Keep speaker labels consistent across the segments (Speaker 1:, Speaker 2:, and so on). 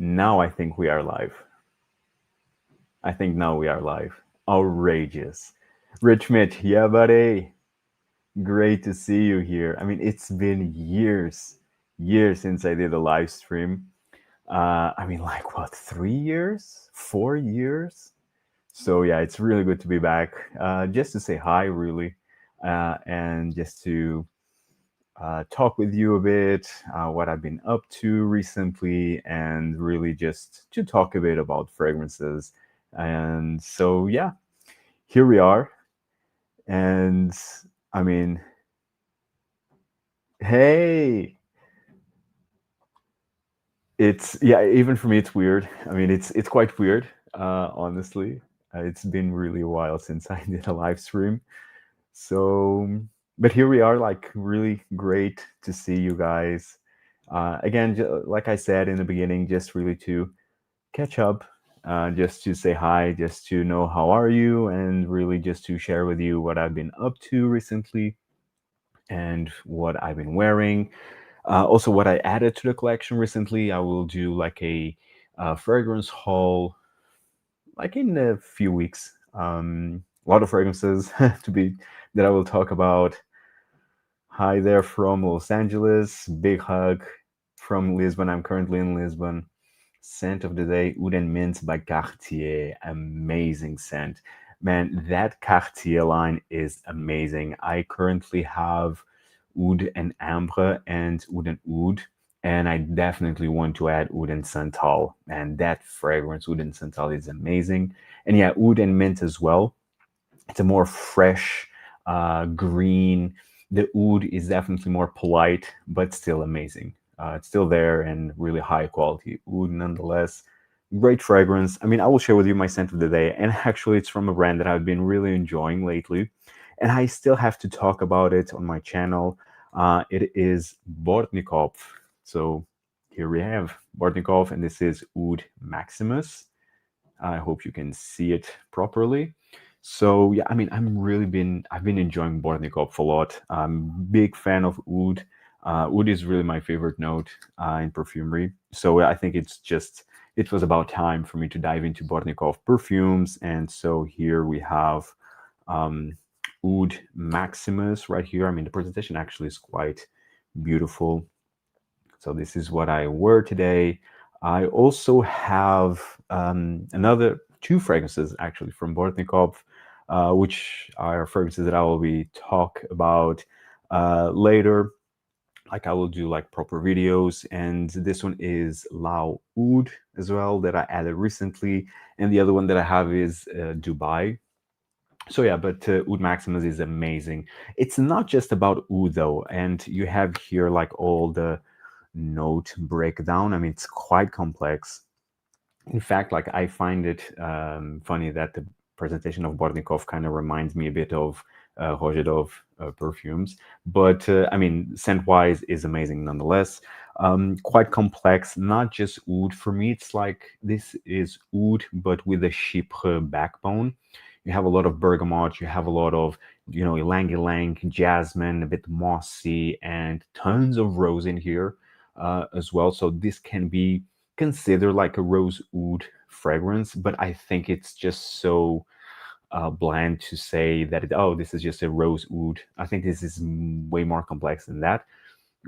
Speaker 1: Now I think we are live. I think now we are live. Outrageous. Rich Mitch, yeah, buddy. Great to see you here. I mean, it's been years since I did a live stream. I mean, like what, 3 years? 4 years? So, yeah, it's really good to be back. Just to say hi, really, and just to talk with you a bit, what I've been up to recently, and really just to talk a bit about fragrances. And so, yeah, here we are. And I mean, hey, it's yeah. Even for me, it's weird. I mean, it's quite weird, honestly. It's been really a while since I did a live stream. So, but here we are, like really great to see you guys. Again, like I said in the beginning, just really to catch up, just to say hi, just to know how are you, and really just to share with you what I've been up to recently and what I've been wearing. Also, what I added to the collection recently. I will do like a fragrance haul, like in a few weeks. A lot of fragrances to be that I will talk about. Hi there from Los Angeles. Big hug from Lisbon. I'm currently in Lisbon. Scent of the day, Oud and Mint by Cartier. Amazing scent. Man, that Cartier line is amazing. I currently have Oud and Ambre and Oud and Oud. And I definitely want to add Oud and Santal. And that fragrance, Oud and Santal, is amazing. And yeah, Oud and Mint as well. It's a more fresh, green. The oud is definitely more polite, but still amazing. It's still there and really high quality oud nonetheless. Great fragrance. I mean, I will share with you my scent of the day, and actually, it's from a brand that I've been really enjoying lately, and I still have to talk about it on my channel. It is Bortnikoff. So here we have Bortnikoff, and this is Oud Maximus. I hope you can see it properly. So yeah, I mean, I've been enjoying Bortnikoff a lot. I'm big fan of oud. Oud is really my favorite note in perfumery. So I think it was about time for me to dive into Bortnikoff perfumes. And so here we have um, Oud Maximus right here. I mean, the presentation actually is quite beautiful. So this is what I wear today. I also have another two fragrances actually from Bortnikov, which are fragrances that I will be talk about later. Like I will do like proper videos, and this one is Lao Oud as well that I added recently, and the other one that I have is Dubai. So yeah, but Oud Maximus is amazing. It's not just about oud though, and you have here like all the note breakdown. I mean, it's quite complex. In fact, like I find it funny that the presentation of Bortnikov kind of reminds me a bit of Rojedov perfumes, but I mean, scent-wise is amazing nonetheless. Quite complex, not just oud. For me, it's like this is oud, but with a chypre backbone. You have a lot of bergamot, you have a lot of, ylang ylang, jasmine, a bit mossy, and tons of rose in here as well. So this can be considered like a rose oud fragrance, but I think it's just so bland to say that oh, this is just a rose oud. I think this is way more complex than that.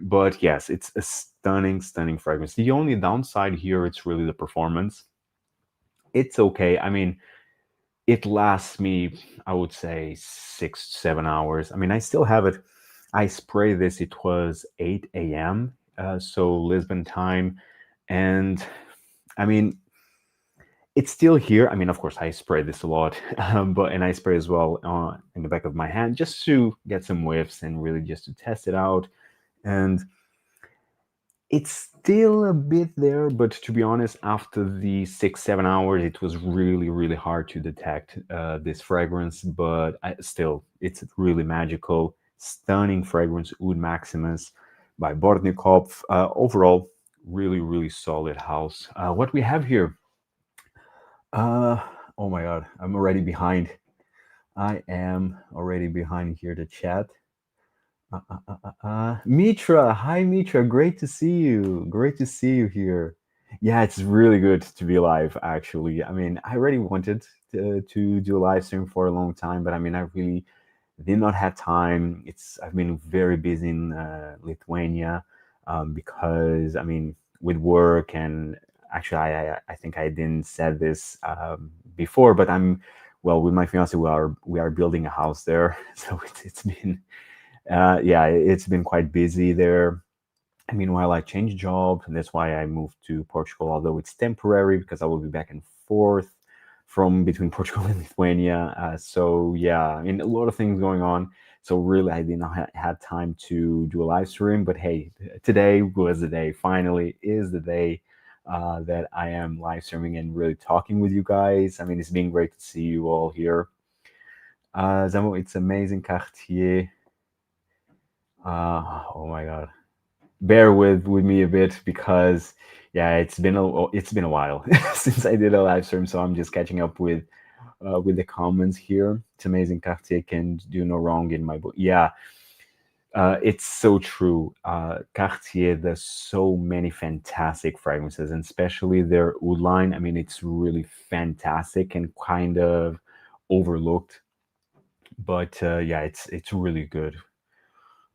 Speaker 1: But yes, it's a stunning fragrance. The only downside here, it's really the performance. It's okay. I mean, it lasts me, I would say, 6 7 hours. I mean, I still have it. I spray this. It was 8 a.m. So Lisbon time, and I mean, it's still here. I mean, of course, I spray this a lot, but and I spray as well in the back of my hand just to get some whiffs and really just to test it out. And it's still a bit there, but to be honest, after the 6 7 hours, it was really hard to detect this fragrance. But still, it's really magical, stunning fragrance, Oud Maximus by Bortnikov. Overall, really solid house. What we have here. Uh, oh my God, I'm already behind. I am already behind here the chat. Mitra, hi Mitra, great to see you. Great to see you here. Yeah, it's really good to be live, actually. I mean, I already wanted to do a live stream for a long time, but I mean, I really did not have time. I've been very busy in Lithuania because I mean, with work and actually, I think I didn't said this before, but I'm well with my fiance. We are building a house there, so it's been yeah, it's been quite busy there. And meanwhile, I changed jobs, and that's why I moved to Portugal. Although it's temporary because I will be back and forth from between Portugal and Lithuania. So yeah, I mean a lot of things going on. So really, I did not have time to do a live stream. But hey, today was the day. Finally, is the day that I am live streaming and really talking with you guys. I mean, it's been great to see you all here. Zamo, it's amazing, Cartier. Oh my God, bear with me a bit because yeah, it's been a while since I did a live stream, so I'm just catching up with the comments here. It's amazing. Cartier can do no wrong in my book. Yeah, it's so true. Cartier does so many fantastic fragrances, and especially their oud line. I mean, it's really fantastic and kind of overlooked, but yeah, it's really good.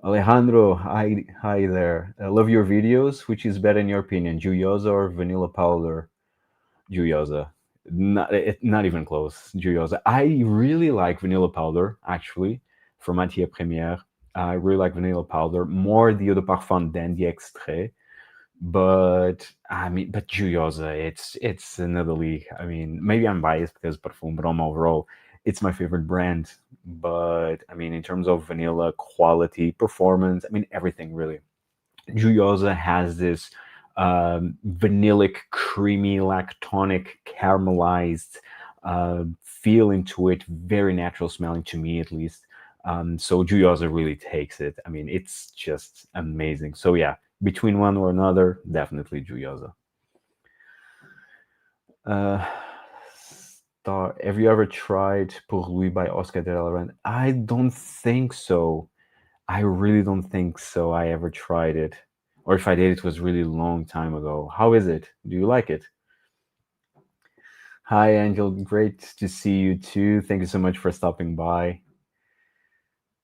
Speaker 1: Alejandro, hi there. I love your videos. Which is better in your opinion, Juyosa or vanilla powder? Juyosa. Not even close. Juyosa. I really like vanilla powder, actually, from Matière Première. I really like vanilla powder, more the eau de parfum than the extrait. But I mean, but Juyosa, it's another league. I mean, maybe I'm biased because Perfume, but overall, it's my favorite brand. But I mean, in terms of vanilla quality, performance, I mean, everything really. Juyosa has this vanillic, creamy, lactonic, caramelized feel into it, very natural smelling to me at least. So Juyosa really takes it. I mean, it's just amazing. So yeah, between one or another, definitely Juyosa. Uh, have you ever tried Pour Lui by Oscar de la Renta? I don't think so. I really don't think so. I ever tried it, or if I did, it was really long time ago. How is it? Do you like it? Hi, Angel. Great to see you too. Thank you so much for stopping by.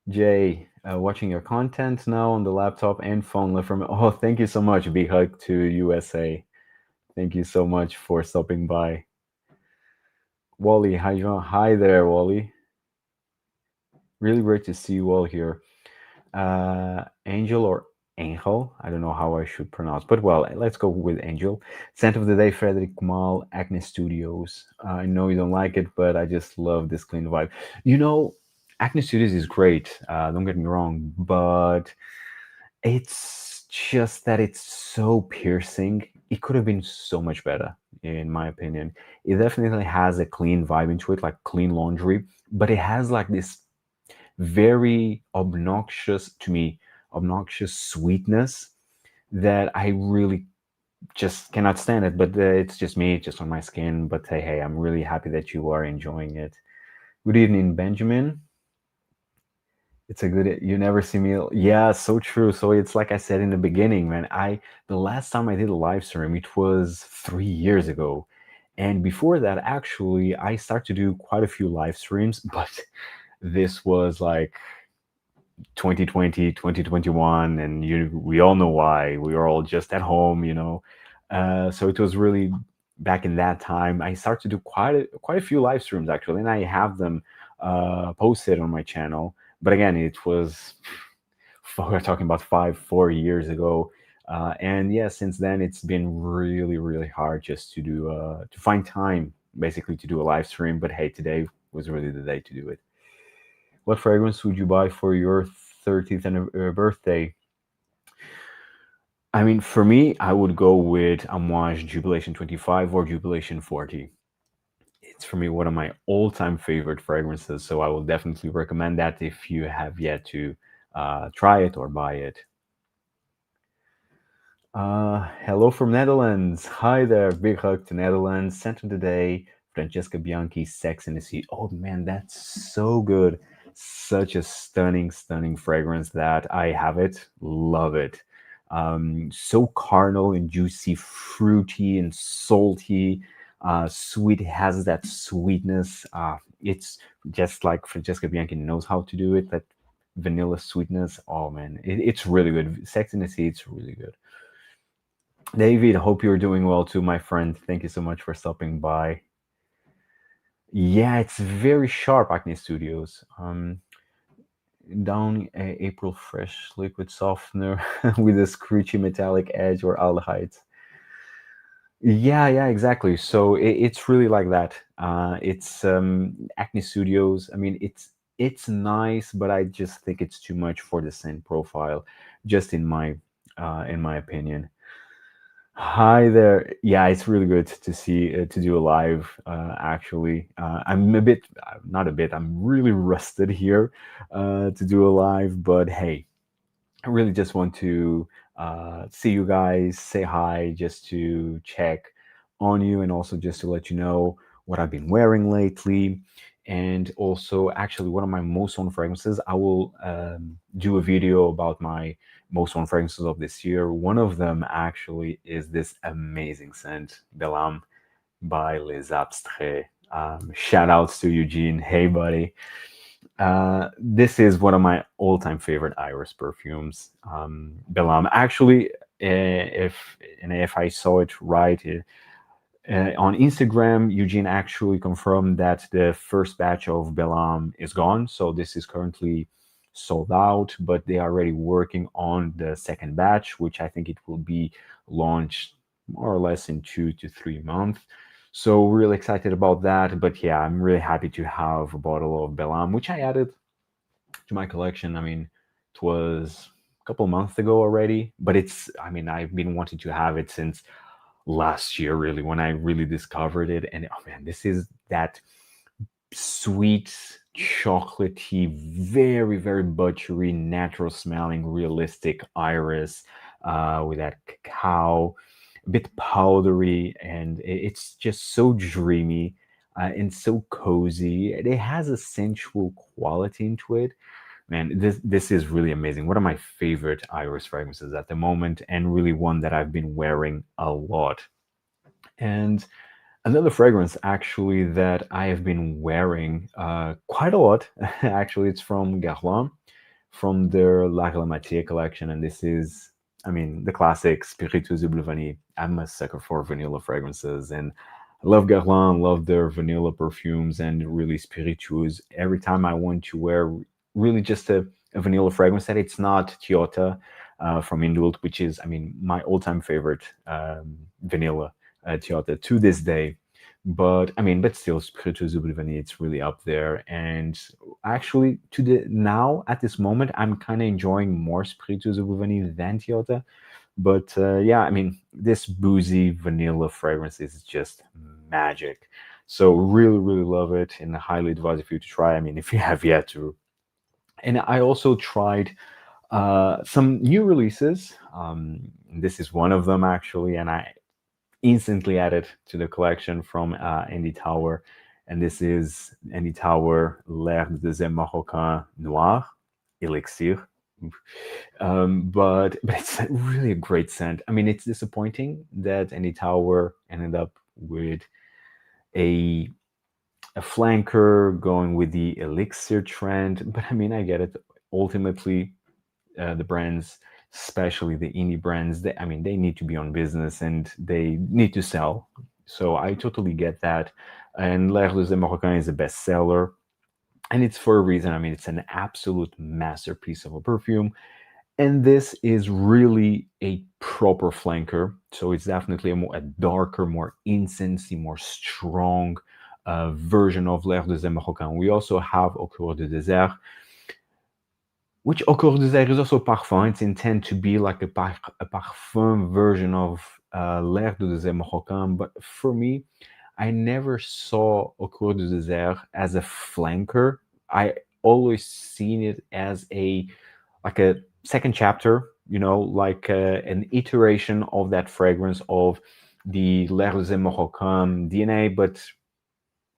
Speaker 1: Jay, watching your content now on the laptop and phone from. Oh, thank you so much. Big hug to USA. Thank you so much for stopping by. Wally, hi there, Wally. Really great to see you all here. Angel or Angel. I don't know how I should pronounce, but well, let's go with Angel. Scent of the day, Frederic Mal, Acne Studios. I know you don't like it, but I just love this clean vibe. You know, Acne Studios is great. Don't get me wrong, but it's just that it's so piercing. It could have been so much better, in my opinion. It definitely has a clean vibe into it, like clean laundry, but it has like this very obnoxious to me, obnoxious sweetness that I really just cannot stand it. But it's just me, it's just on my skin. But hey, I'm really happy that you are enjoying it. Good evening, Benjamin. It's a good. You never see me. Yeah, so true. So it's like I said in the beginning, man. The last time I did a live stream, it was 3 years ago, and before that, actually, I started to do quite a few live streams, but this was like 2020, 2021, and we all know why. We were all just at home. So it was really back in that time. I started to do quite a few live streams actually, and I have them posted on my channel. But again, it was we're talking about 4 years ago. And yeah, since then it's been really, really hard just to find time basically to do a live stream. But hey, today was really the day to do it. What fragrance would you buy for your 30th birthday? I mean, for me, I would go with Amouage Jubilation 25 or Jubilation 40. It's for me one of my all-time favorite fragrances, so I will definitely recommend that if you have yet to try it or buy it. Hello from Netherlands. Hi there. Big hug to Netherlands. Scent of the day, Francesca Bianchi, Sex in the Sea. Oh man, that's so good. Such a stunning, stunning fragrance that I have it. Love it. So carnal and juicy, fruity and salty. Sweet, has that sweetness. It's just like Francesca Bianchi knows how to do it. That vanilla sweetness. Oh man, it's really good. Sex in the Sea, it's really good. David, hope you're doing well too, my friend. Thank you so much for stopping by. Yeah, it's very sharp, Acne Studios. Down April Fresh liquid softener with a screechy metallic edge or aldehydes. Yeah, yeah, exactly. So it's really like that. It's Acne Studios. I mean, it's nice, but I just think it's too much for the scent profile, just in my opinion. Hi there. Yeah, it's really good to see to do a live. Actually, I'm a bit, not a bit. I'm really rusted here to do a live, but hey, I really just want to see you guys, say hi, just to check on you, and also just to let you know what I've been wearing lately. And also, actually, one of my most owned fragrances, I will do a video about my most owned fragrances of this year. One of them actually is this amazing scent, Belam by Les Abstraits. Shout outs to Eugene. Hey, buddy. This is one of my all-time favorite Iris perfumes. Belam. Actually, if I saw it right, on Instagram, Eugene actually confirmed that the first batch of Belam is gone. So this is currently sold out, but they are already working on the second batch, which I think it will be launched more or less in 2 to 3 months. So really excited about that. But yeah, I'm really happy to have a bottle of Belam, which I added to my collection. I mean, it was a couple months ago already, but I mean, I've been wanting to have it since last year, really, when I really discovered it. And oh man, this is that sweet, chocolatey, very, very buttery, natural smelling, realistic iris with that cacao, a bit powdery, and it's just so dreamy. And so cozy. It has a sensual quality into it. Man, this is really amazing. One of my favorite iris fragrances at the moment, and really one that I've been wearing a lot. And another fragrance actually that I have been wearing quite a lot. Actually, it's from Guerlain, from their La Glamatier collection, and this is, I mean, the classic Spiritueux de Vanille. I'm a sucker for vanilla fragrances, and I love Guerlain, love their vanilla perfumes, and really spirituous. Every time I want to wear really just a vanilla fragrance, that it's not Toyota from Indult, which is, I mean, my all-time favorite vanilla Toyota to this day. But I mean, but still, Spiritueux de Vanille, it's really up there. And actually, to the now at this moment, I'm kind of enjoying more Spiritueux de Vanille than Toyota. But yeah, I mean, this boozy vanilla fragrance is just magic. So really, really love it, and I highly advise if you to try. I mean, if you have yet to. And I also tried some new releases. This is one of them actually, and I instantly added to the collection from Andy Tower. And this is Andy Tower L'Air de Deuxième Marocain Noir Elixir. But it's really a great scent. I mean, it's disappointing that Andy Tower ended up with a a flanker going with the elixir trend. But I mean, I get it. Ultimately, the brands, especially the indie brands, I mean, they need to be on business and they need to sell. So I totally get that. And L'Air de Marocain is a bestseller. And it's for a reason. I mean, it's an absolute masterpiece of a perfume. And this is really a proper flanker. So it's definitely a darker, more incensey, more strong version of L'Air de Marocain. We also have Au Cours du Désert, which Au Cours du Désert is also parfum. It's intended to be like a parfum version of L'Air de Désert Marocain. But for me, I never saw Au Cours du Désert as a flanker. I always seen it as like a second chapter, like an iteration of that fragrance of the L'Air de Marocain DNA, but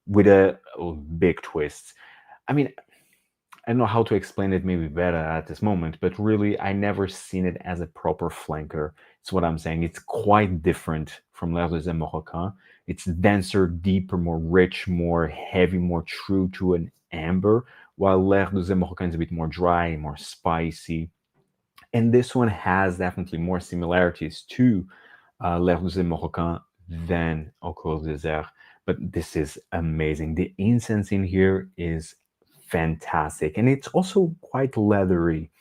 Speaker 1: with a big twist. I mean, I don't know how to explain it maybe better at this moment, but really, I never seen it as a proper flanker. It's what I'm saying. It's quite different from L'air des Marocains. It's denser, deeper, more rich, more heavy, more true to an amber, while L'air des Marocains is a bit more dry, more spicy. And this one has definitely more similarities to L'air des Marocains than Au Cours des Airs. But this is amazing. The incense in here is fantastic, and it's also quite leathery.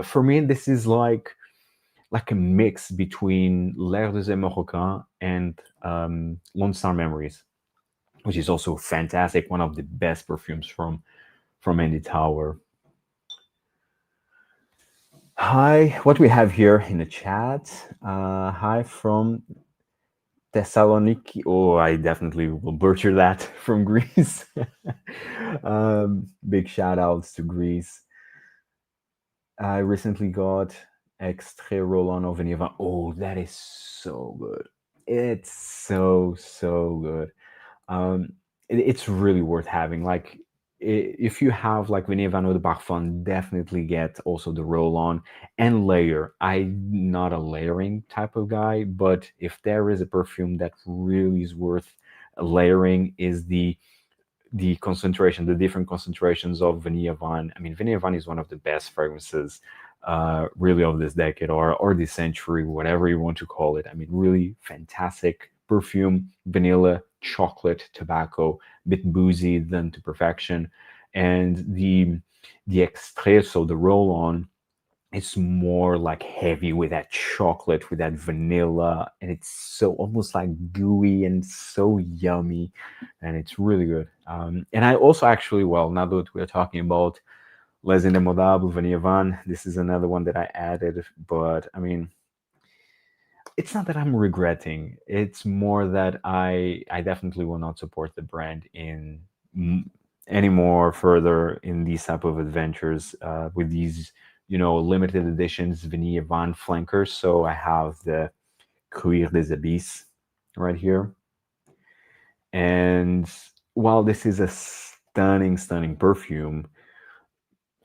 Speaker 1: For me, this is like a mix between L'air des Marocains and Lone Star Memories, which is also fantastic. One of the best perfumes from Andy Tower. Hi, what we have here in the chat. Hi from Thessaloniki. Oh, I definitely will butcher that from Greece. Big shout outs to Greece. I recently got Extrait Roland of Veneva. Oh, that is so good. It's so good. It's really worth having. Like, if you have like Venevano de Parfum, definitely get also the roll on and layer. I'm not a layering type of guy, but if there is a perfume that really is worth layering, is the concentration, the different concentrations of Vanilla Van. I mean, Vanilla Van is one of the best fragrances, really, of this decade or this century, whatever you want to call it. I mean, really fantastic perfume, vanilla, chocolate, tobacco, a bit boozy, done to perfection, and the extrait, so the roll on, it's more like heavy with that chocolate, with that vanilla, and it's so almost like gooey and so yummy, and it's really good. And I also actually, well, now that we're talking about Les Indemodables, Vanilla Van, this is another one that I added, but I mean, it's not that I'm regretting. It's more that I definitely will not support the brand in anymore further in these type of adventures with these limited editions Vanilla Van flankers. So I have the Cuir des Abysses right here, and while this is a stunning perfume,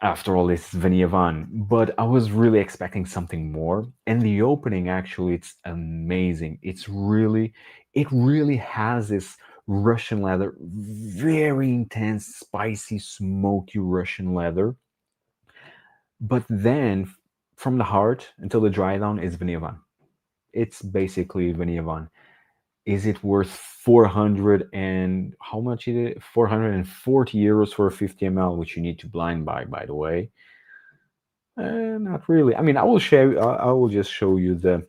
Speaker 1: after all, it's Vanilla Van, but I was really expecting something more. And the opening, actually, it's amazing. It really has this Russian leather, very intense, spicy, smoky Russian leather. But then, from the heart until the dry down, is Vanilla Van. It's basically Vanilla Van. Is it worth 400 and how much is it? 440 euros for a 50 ml, which you need to blind buy, by the way. Not really. I mean, I will show. I will just show you the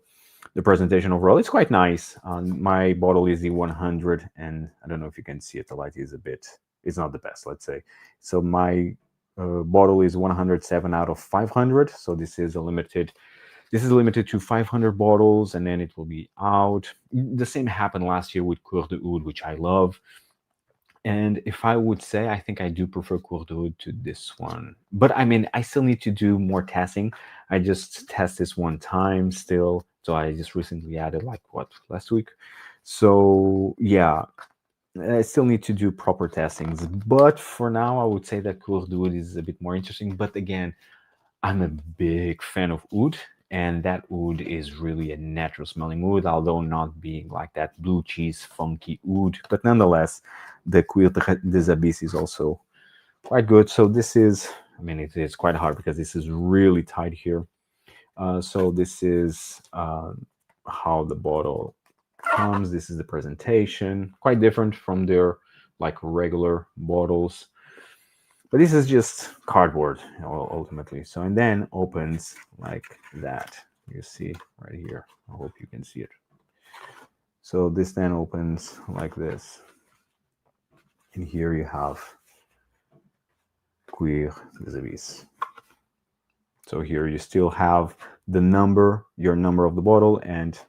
Speaker 1: presentation overall. It's quite nice. My bottle is the 100, and I don't know if you can see it. The light is a bit. It's not the best, let's say. So my bottle is 107 out of 500. So this is a limited. This is limited to 500 bottles, and then it will be out. The same happened last year with Coeur de Oud, which I love. And if I would say, I think I do prefer Coeur de Oud to this one. But I mean, I still need to do more testing. I just test this one time still. So I just recently added, like, what, last week? So yeah, I still need to do proper testings. But for now, I would say that Coeur de Oud is a bit more interesting. But again, I'm a big fan of oud, and that oud is really a natural smelling oud, although not being like that blue cheese funky oud. But nonetheless, the Cuir des Abysses is also quite good. So this is, I mean, it is quite hard because this is really tight here. So this is how the bottle comes. This is the presentation, quite different from their like regular bottles. But this is just cardboard ultimately. So, and then opens like that. You see right here. I hope you can see it. So this then opens like this. And here you have Cuir des Abysses. So here you still have the number, your number of the bottle, and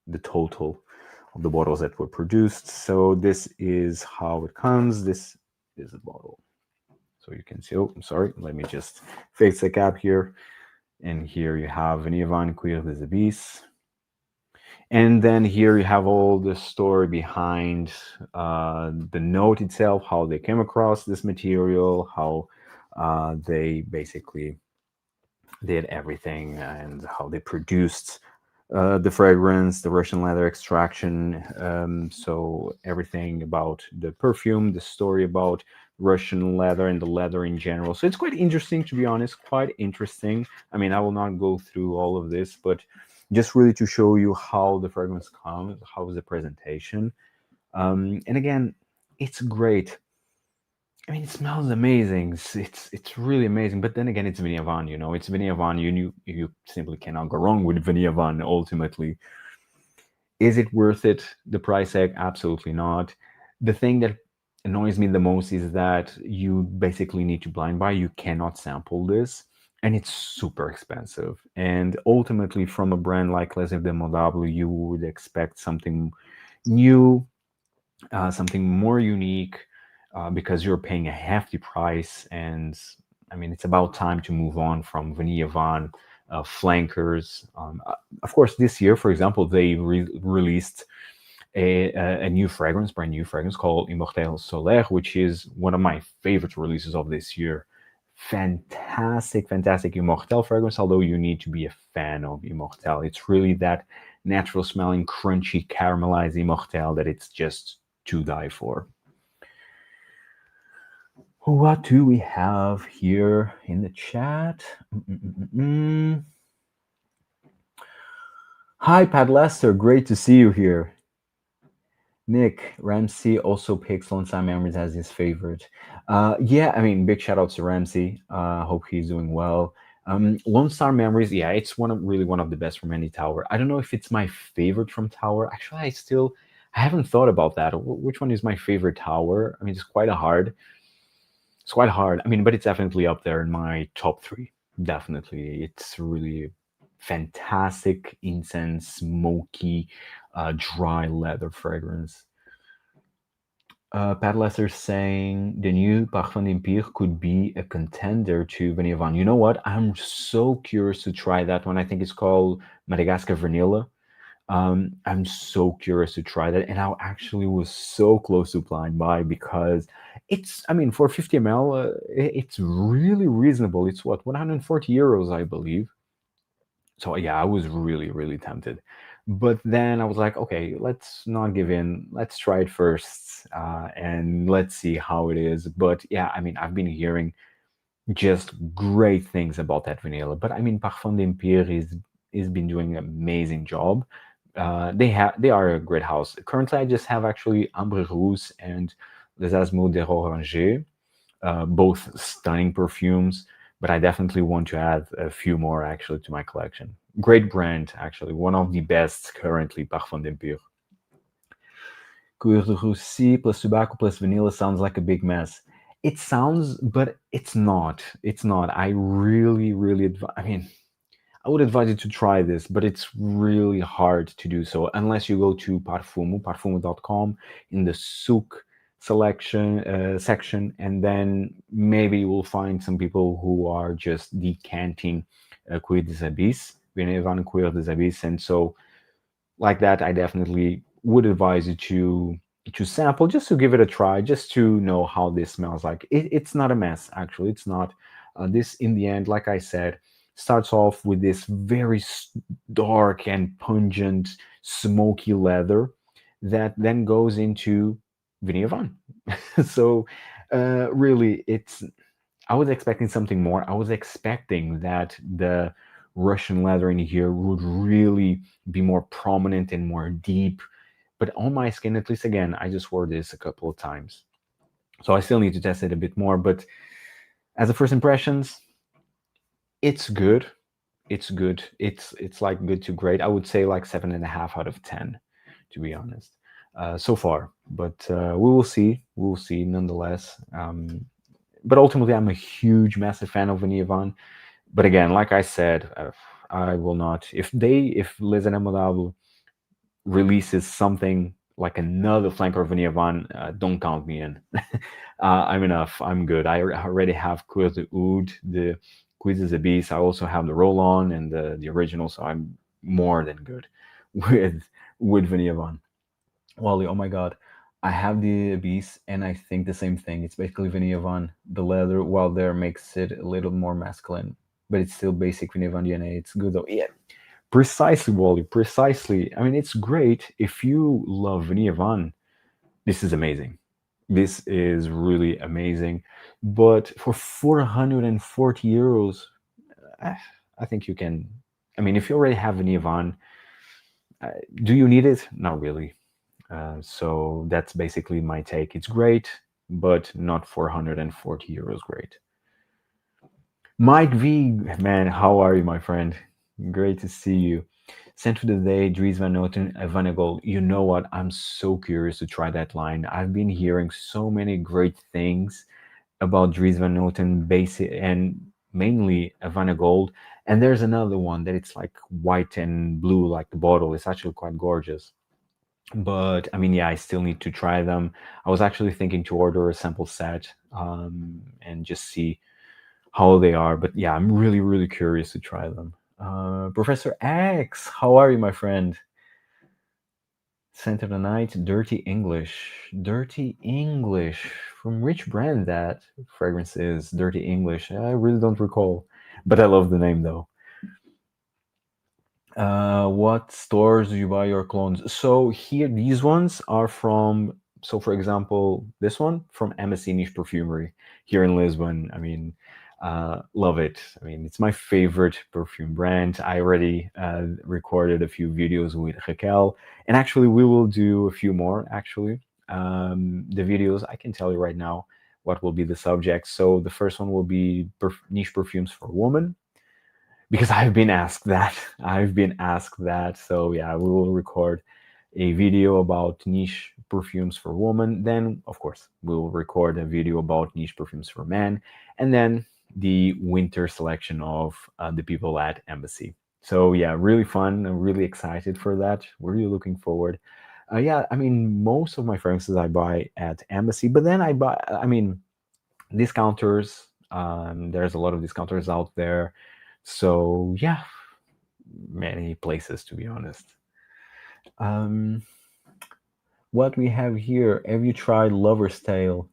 Speaker 1: the total of the bottles that were produced. So this is how it comes. This is the bottle. So you can see, oh, I'm sorry, let me just fix the cap here. And here you have Vanilla Van Cuir des Abysses. And then here you have all the story behind the note itself, how they came across this material, how They basically did everything and how they produced the fragrance, the Russian leather extraction. So everything about the perfume, the story about Russian leather and the leather in general. So it's quite interesting, to be honest, quite interesting. I mean, I will not go through all of this, but just really to show you how the fragrance comes, how is the presentation. And again, it's great. I mean, it smells amazing. It's really amazing. But then again, it's Vinea Van. It's Vinea Van. You simply cannot go wrong with Vinea Van. Ultimately, is it worth it? The price tag? Absolutely not. The thing that annoys me the most is that you basically need to blind buy. You cannot sample this, and it's super expensive. And ultimately, from a brand like Les Indemodables, you would expect something new, something more unique, because you're paying a hefty price. And I mean, it's about time to move on from Vanilla Van flankers. Of course, this year, for example, they released a new fragrance, brand new fragrance called Immortel Solaire, which is one of my favorite releases of this year. Fantastic, fantastic Immortel fragrance, although you need to be a fan of Immortel. It's really that natural smelling, crunchy, caramelized Immortel that it's just to die for. What do we have here in the chat? Hi, Pat Lester. Great to see you here. Nick Ramsey also picks Lone Star Memories as his favorite. Yeah, I mean, big shout out to Ramsey. Hope he's doing well. Lone Star Memories, yeah, it's really one of the best from any tower. I don't know if it's my favorite from tower. Actually, I haven't thought about that. Which one is my favorite tower? I mean, It's quite hard. I mean, but it's definitely up there in my top three. Definitely, it's really fantastic incense, smoky, dry leather fragrance. Pat Lesser saying the new Parfum d'Empire could be a contender to Vanilla Van. You know what? I'm so curious to try that one. I think it's called Madagascar Vanilla. I'm so curious to try that, and I actually was so close to blind buy because I mean, for 50 ml, it's really reasonable. It's what, 140 euros, I believe. So yeah, I was really, really tempted. But then I was like, okay, let's not give in. Let's try it first, and let's see how it is. But yeah, I mean, I've been hearing just great things about that vanilla. But I mean, Parfum d'Empire is been doing an amazing job. They are a great house. Currently, I just have actually Ambre Rousse and Les Asthmes d'Oranger, both stunning perfumes. But I definitely want to add a few more actually to my collection. Great brand, actually, one of the best currently. Parfum d'Empire. Cuir de Russie plus tobacco plus vanilla sounds like a big mess. It sounds, but it's not. It's not. I really, really, I mean, I would advise you to try this, but it's really hard to do so unless you go to Perfume.com in the souk selection section, and then maybe you will find some people who are just decanting Cuir des Abysses, Venevan Cuir des Abysses, and so like that, I definitely would advise you to sample, just to give it a try, just to know how this smells like. It's not a mess, actually. It's not. This, in the end, like I said, starts off with this very dark and pungent, smoky leather that then goes into Vinea Van. So, really, I was expecting something more. I was expecting that the Russian leather in here would really be more prominent and more deep. But on my skin, at least, again, I just wore this a couple of times. So I still need to test it a bit more. But as a first impressions, it's good. It's good. It's like good to great. I would say like 7.5 out of 10, to be honest, so far. But we will see. We will see nonetheless. But ultimately, I'm a huge, massive fan of Vanilla Van. But again, like I said, I will not. If Les Animalic releases something like another flanker of Vanilla Van, don't count me in. I'm enough. I'm good. I already have Cuir de Oud, the Quiz is a Beast. I also have the Roll On and the original, so I'm more than good with Vanilla Van. Wally, oh my god. I have the Abyss, and I think the same thing. It's basically Vanilla Van. The leather, while there, makes it a little more masculine, but it's still basic Vanilla Van DNA. It's good though. Yeah, precisely, Wally. Precisely. I mean, it's great if you love Vanilla Van. This is amazing. This is really amazing. But for 440 euros, eh, I think you can. I mean, if you already have Vanilla Van, do you need it? Not really. So that's basically my take. It's great, but not 440 euros great. Mike V, man, how are you, my friend? Great to see you. Sent for the day, Dries Van Noten, Van Gogh. You know what? I'm so curious to try that line. I've been hearing so many great things about Dries Van Noten, basic and mainly Van Gogh. And there's another one that it's like white and blue, like the bottle. It's actually quite gorgeous. But I mean, yeah, I still need to try them. I was actually thinking to order a sample set and just see how they are. But yeah, I'm really, really curious to try them. Professor X, how are you, my friend? Scent of the Night, Dirty English. Dirty English. From which brand that fragrance is? Dirty English. I really don't recall. But I love the name though. What stores do you buy your clones? So here, these ones are from. So, for example, this one from MSC Niche Perfumery here in Lisbon. I mean, love it. I mean, it's my favorite perfume brand. I already recorded a few videos with Raquel, and actually, we will do a few more. Actually, the videos I can tell you right now what will be the subject. So, the first one will be niche perfumes for women because I've been asked that. I've been asked that. So yeah, we will record a video about niche perfumes for women. Then, of course, we will record a video about niche perfumes for men, and then the winter selection of the people at Embassy. So yeah, really fun. I'm really excited for that. We're really looking forward. Yeah, I mean, most of my fragrances I buy at Embassy, but then I buy. I mean, discounters. There's a lot of discounters out there. So yeah, many places to be honest. Um, what we have here? Have you tried Lover's Tale?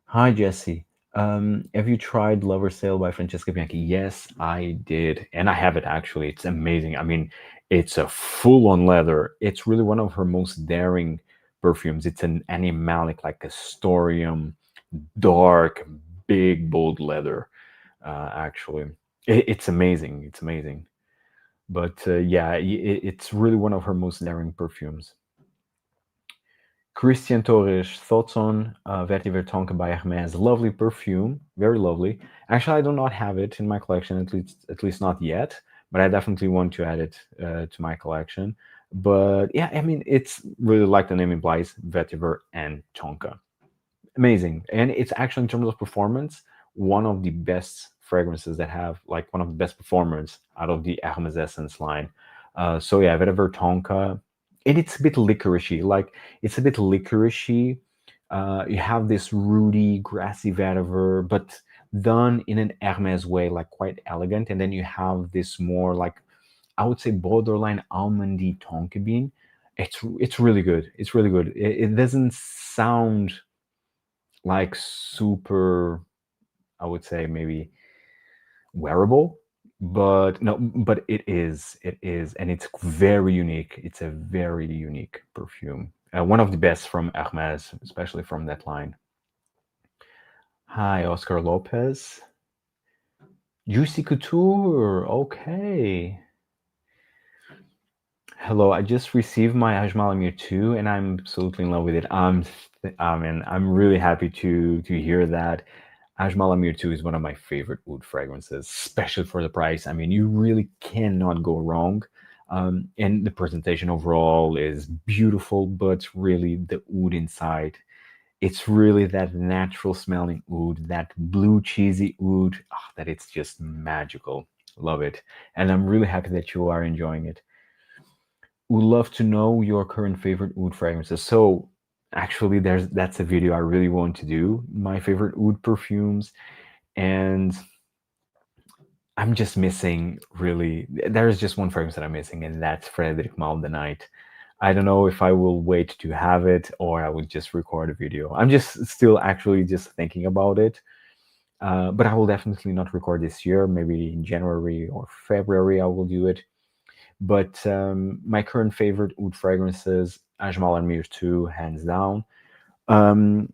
Speaker 1: Hi Jesse. Have you tried Lover's Tale by Francesca Bianchi? Yes, I did, and I have it actually. It's amazing. I mean, it's a full-on leather. It's really one of her most daring perfumes. It's an animalic, like a storium, dark, big, bold leather. Actually, it's amazing. It's amazing. But yeah, it's really one of her most daring perfumes. Christian Torres, thoughts on Vetiver Tonka by Hermes? Lovely perfume, very lovely. Actually, I do not have it in my collection, at least not yet. But I definitely want to add it to my collection. But yeah, I mean, it's really like the name implies, Vetiver and Tonka. Amazing, and it's actually in terms of performance, one of the best fragrances that have like one of the best performers out of the Hermes Essence line. So yeah, Vetiver Tonka, and it's a bit licoricey. Like it's a bit licoricey. You have this rooty, grassy vetiver, but done in an Hermes way, like quite elegant. And then you have this more like I would say borderline almondy tonka bean. It's really good. It's really good. It doesn't sound like super. I would say maybe wearable, but no, but it is, and it's very unique. It's a very unique perfume, one of the best from Hermes, especially from that line. Hi, Oscar Lopez. Juicy Couture, okay. Hello, I just received my Ajmalamir 2 and I'm absolutely in love with it. I mean, I'm really happy to hear that. Ajmalamir 2 is one of my favorite wood fragrances, especially for the price. I mean, you really cannot go wrong. And the presentation overall is beautiful, but really the oud inside, it's really that natural smelling oud, that blue cheesy oud, that it's just magical. Love it. And I'm really happy that you are enjoying it. Would love to know your current favorite oud fragrances. So actually that's a video I really want to do. My favorite oud perfumes, and I'm just missing really there's just one fragrance that I'm missing, and that's Frederic Mal the Night. I don't know if I will wait to have it or I would just record a video. I'm just still actually just thinking about it. But I will definitely not record this year. Maybe in January or February I will do it. But my current favorite oud fragrances, Ajmal and Mir 2, hands down. Um,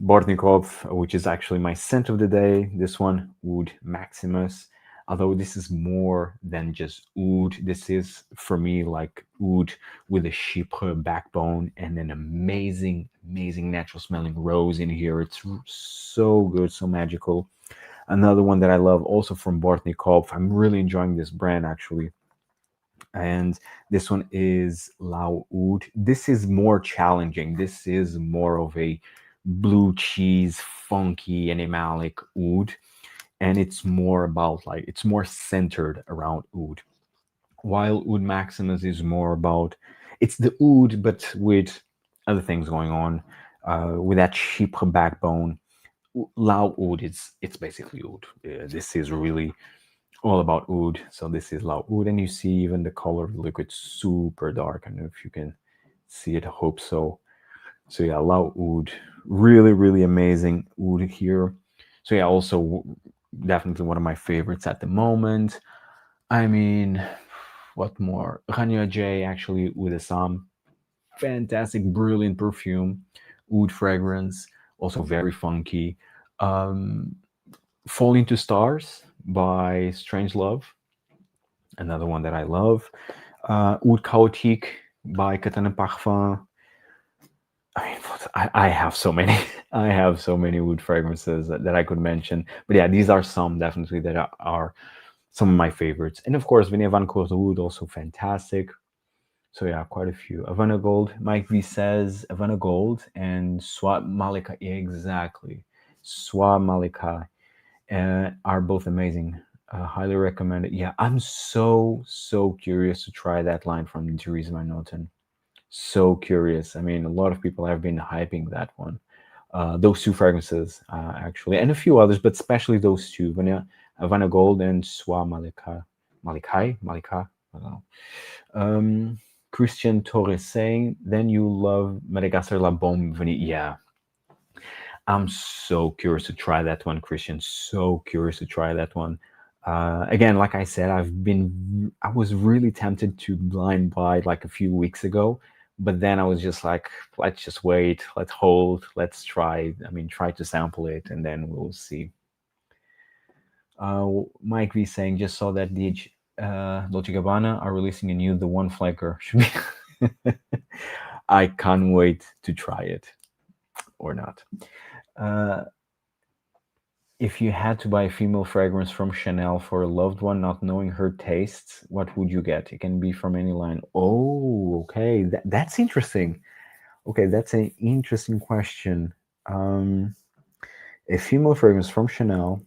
Speaker 1: Bortnikoff, which is actually my scent of the day. This one, Oud Maximus. Although this is more than just oud, this is for me like oud with a chypre backbone and an amazing, amazing natural smelling rose in here. It's so good, so magical. Another one that I love, also from Bortnikov. I'm really enjoying this brand actually. And this one is Lao Oud. This is more challenging. This is more of a blue cheese, funky animalic oud, and it's more about like it's more centered around oud. While Oud Maximus is more about it's the oud, but with other things going on, with that chypre backbone. Lao Oud, it's basically oud. This is really all about oud. So this is Lao Oud, and you see even the color of the liquid super dark. I don't know if you can see it. I hope so. So yeah, Lao Oud, really really amazing oud here. So yeah, also definitely one of my favorites at the moment. I mean, what more? Rania J actually with a Sam, fantastic, brilliant perfume, oud fragrance, also very funky. Um, Falling to Stars by Strange Love, another one that I love. Oud Chaotique by Katana Parfum. I mean, I have so many. I have so many wood fragrances that I could mention. But yeah, these are some definitely that are some of my favorites. And of course, Vinay Van Wood, also fantastic. So yeah, quite a few. Havana Gold, Mike V says Havana Gold and Swat Malika, exactly. Swat Malika are both amazing. Highly recommended. Yeah, I'm so curious to try that line from Theresa Van Noten. So curious. I mean, a lot of people have been hyping that one. Those two fragrances, actually, and a few others, but especially those two, Havana Gold and Swa Malika. Malika? I don't know. Um, Christian Torres saying, then you love Madagascar La Bombe Vanille. Yeah, I'm so curious to try that one, Christian. So curious to try that one. Again, like I said, I was really tempted to blind buy like a few weeks ago, but then I was just like, let's just wait, let's hold, let's try. I mean, try to sample it, and then we'll see. Mike V saying, just saw that Dolce Gabbana are releasing a new The One Flanker. Should be. I can't wait to try it, or not. Uh, if you had to buy a female fragrance from Chanel for a loved one, not knowing her tastes, what would you get? It can be from any line. Oh, okay, that's interesting. Okay, that's an interesting question. Um, a female fragrance from Chanel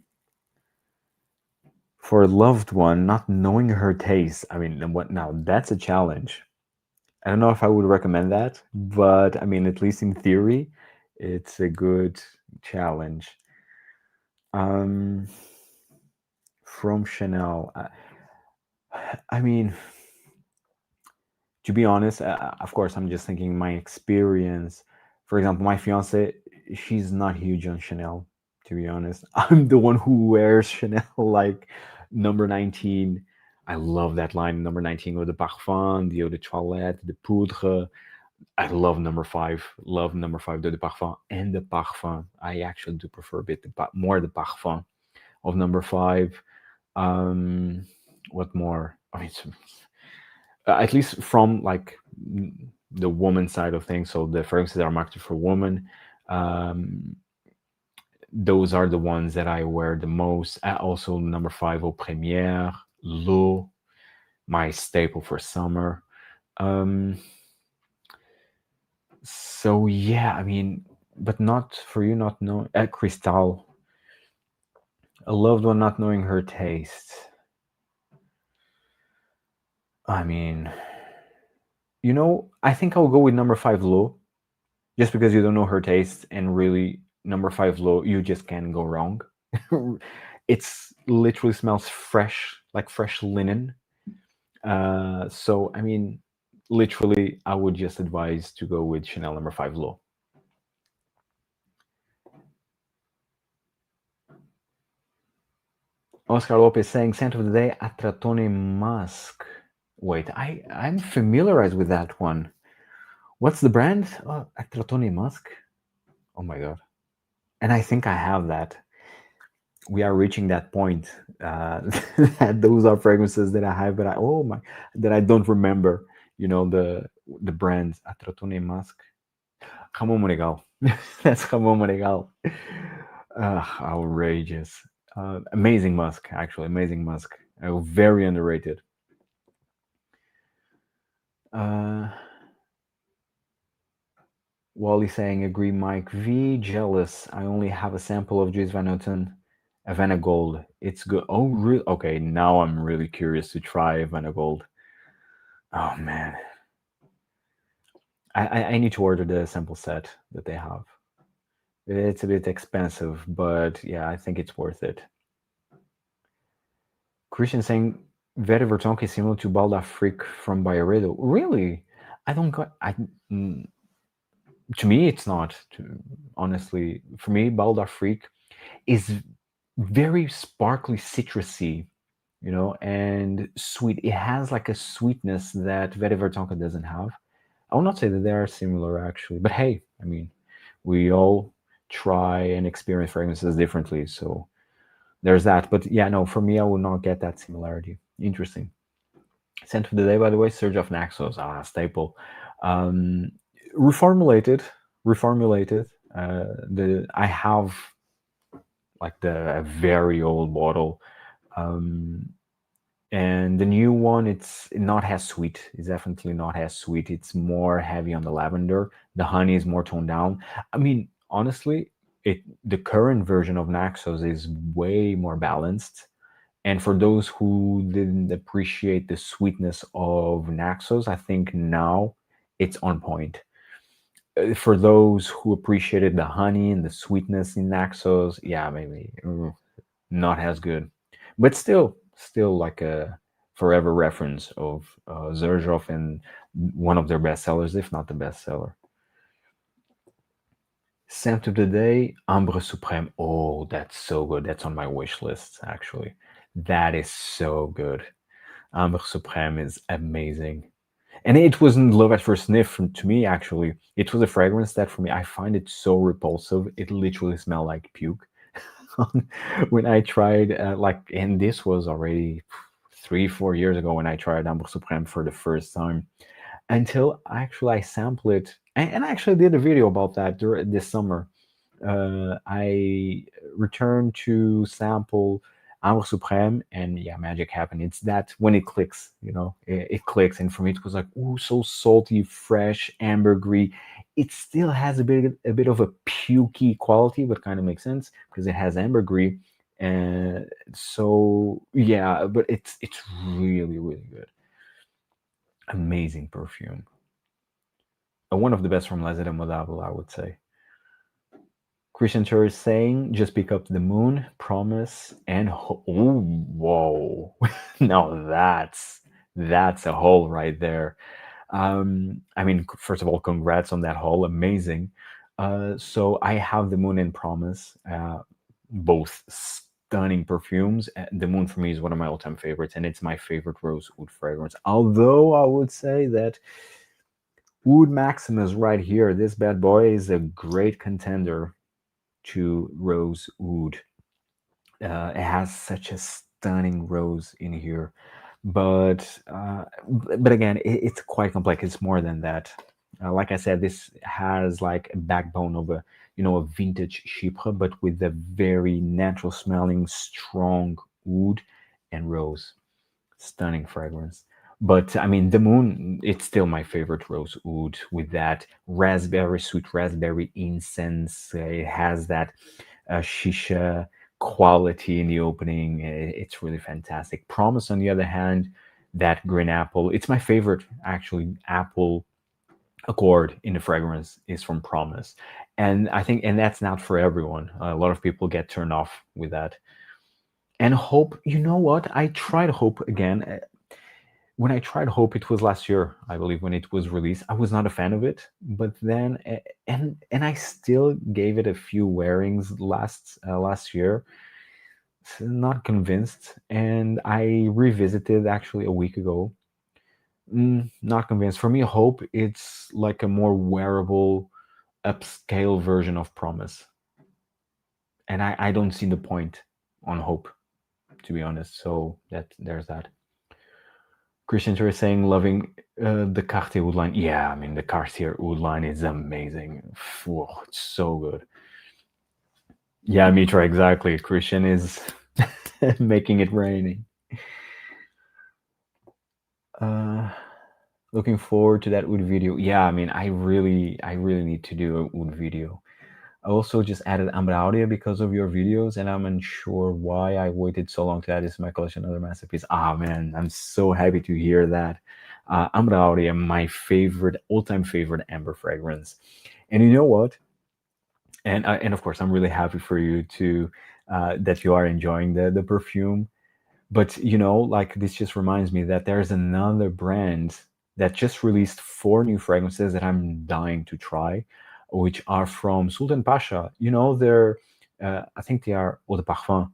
Speaker 1: for a loved one, not knowing her taste. I mean, what now? That's a challenge. I don't know if I would recommend that, but I mean, at least in theory, it's a good challenge. Um, from Chanel. I mean, to be honest, of course, I'm just thinking my experience. For example, my fiance, she's not huge on Chanel. To be honest, I'm the one who wears Chanel like number 19. I love that line, number 19 with the parfum, the eau de toilette, the poudre. I love number 5. Love number 5, the parfum and the parfum. I actually do prefer a bit more the parfum of number 5. Um, what more? I mean, at least from like the woman side of things. So the fragrances that are marketed for women, um, those are the ones that I wear the most. Also, number 5, Au Première, L'eau, my staple for summer. Um, so yeah, I mean, but not for you, not knowing at Cristal, a loved one not knowing her taste. I mean, I think I'll go with number 5, L'eau, just because you don't know her taste, and really number 5, L'eau, you just can't go wrong. It's literally smells fresh, like fresh linen. So I mean, literally, I would just advise to go with Chanel number 5 Low. Oscar Lopez saying scent of the day, Atratone Musk. Wait, I'm familiarized with that one. What's the brand? Oh, Atratone Musk. Oh my god. And I think I have that. We are reaching that point. That those are fragrances that I have, but that I don't remember. The brand Atratone Musk. Ramon Monegal. That's Ramon Monegal. Outrageous. Amazing musk, actually. Amazing musk. Very underrated. Uh, Wally saying, agree, Mike V. Jealous. I only have a sample of Juice Van Noten, Havana Gold. It's good. Oh, really? Okay, now I'm really curious to try Havana Gold. Oh, man. I need to order the sample set that they have. It's a bit expensive, but yeah, I think it's worth it. Christian saying, Verde Vertonk is similar to Bal d'Afrique from Bayeredo. Really? I don't got. To me, it's not. Honestly, for me, Bal d'Afrique is very sparkly, citrusy, and sweet. It has like a sweetness that Verde Vertonka doesn't have. I will not say that they are similar, actually, but hey, I mean, we all try and experience fragrances differently, so there's that. But yeah, no, for me, I would not get that similarity. Interesting. Scent of the day, by the way, Surge of Naxos, staple. Um, reformulated. I have like a very old bottle, um, and the new one, it's not as sweet. It's definitely not as sweet. It's more heavy on the lavender. The honey is more toned down. I mean, honestly, the current version of Naxos is way more balanced. And for those who didn't appreciate the sweetness of Naxos, I think now it's on point. For those who appreciated the honey and the sweetness in Naxos, yeah, maybe not as good, but still like a forever reference of Zerzhov and one of their best sellers, if not the best seller. Scent of the day, Ambre Supreme. Oh, that's so good. That's on my wish list, actually. That is so good. Ambre Supreme is amazing. And it wasn't love at first sniff to me, actually. It was a fragrance that, for me, I find it so repulsive. It literally smelled like puke. When I tried, and this was already 3-4 years ago when I tried Ambre Supreme for the first time. Until actually I sampled it, and I actually did a video about that this summer. I returned to sample Ambre Supreme, and yeah, magic happened. It's that when it clicks, it clicks, and for me it was like, ooh, so salty, fresh, ambergris. It still has a bit of a pukey quality, but kind of makes sense because it has ambergris, and so yeah, but it's really really good. Amazing perfume. One of the best from Les Indemodables, I would say. Christian Cher is saying, just pick up the moon, promise, and ooh, whoa. Now that's a hole right there. I mean, first of all, congrats on that hole, amazing. So I have the moon and promise, both stunning perfumes. The moon for me is one of my all-time favorites, and it's my favorite rose oud fragrance. Although I would say that Oud Maximus right here, this bad boy is a great contender to rose oud. It has such a stunning rose in here, but again, it's quite complex. It's more than that. Like I said, this has like a backbone of a vintage chypre, but with a very natural smelling, strong oud and rose. Stunning fragrance. But I mean, the moon, it's still my favorite rose oud with that raspberry, sweet raspberry incense. It has that shisha quality in the opening. It's really fantastic. Promise, on the other hand, that green apple, it's my favorite actually apple accord in the fragrance is from Promise. And I think, and that's not for everyone. A lot of people get turned off with that. And hope, you know what? I tried hope again. when I tried Hope, it was last year, I believe, when it was released. I was not a fan of it, but then and I still gave it a few wearings last year. Not convinced, and I revisited actually a week ago. Not convinced. For me, Hope, it's like a more wearable, upscale version of Promise, and I don't see the point on Hope, to be honest. So there's that. Christian is saying loving the Cartier Oud line. Yeah, I mean the Cartier Oud line is amazing. Whoa, it's so good. Yeah, Mitra, exactly. Christian is making it raining. Uh, Looking forward to that Oud video. Yeah, I mean, I really need to do a Oud video. I also just added Ambra because of your videos, and I'm unsure why I waited so long to add this to my collection. Another masterpiece. Ah, man, I'm so happy to hear that. Ambra, my favorite, all-time favorite amber fragrance. And you know what? And of course, I'm really happy for you to that you are enjoying the perfume. But like this just reminds me that there's another brand that just released four new fragrances that I'm dying to try, which are from Sultan Pasha. They're I think they are eau de parfum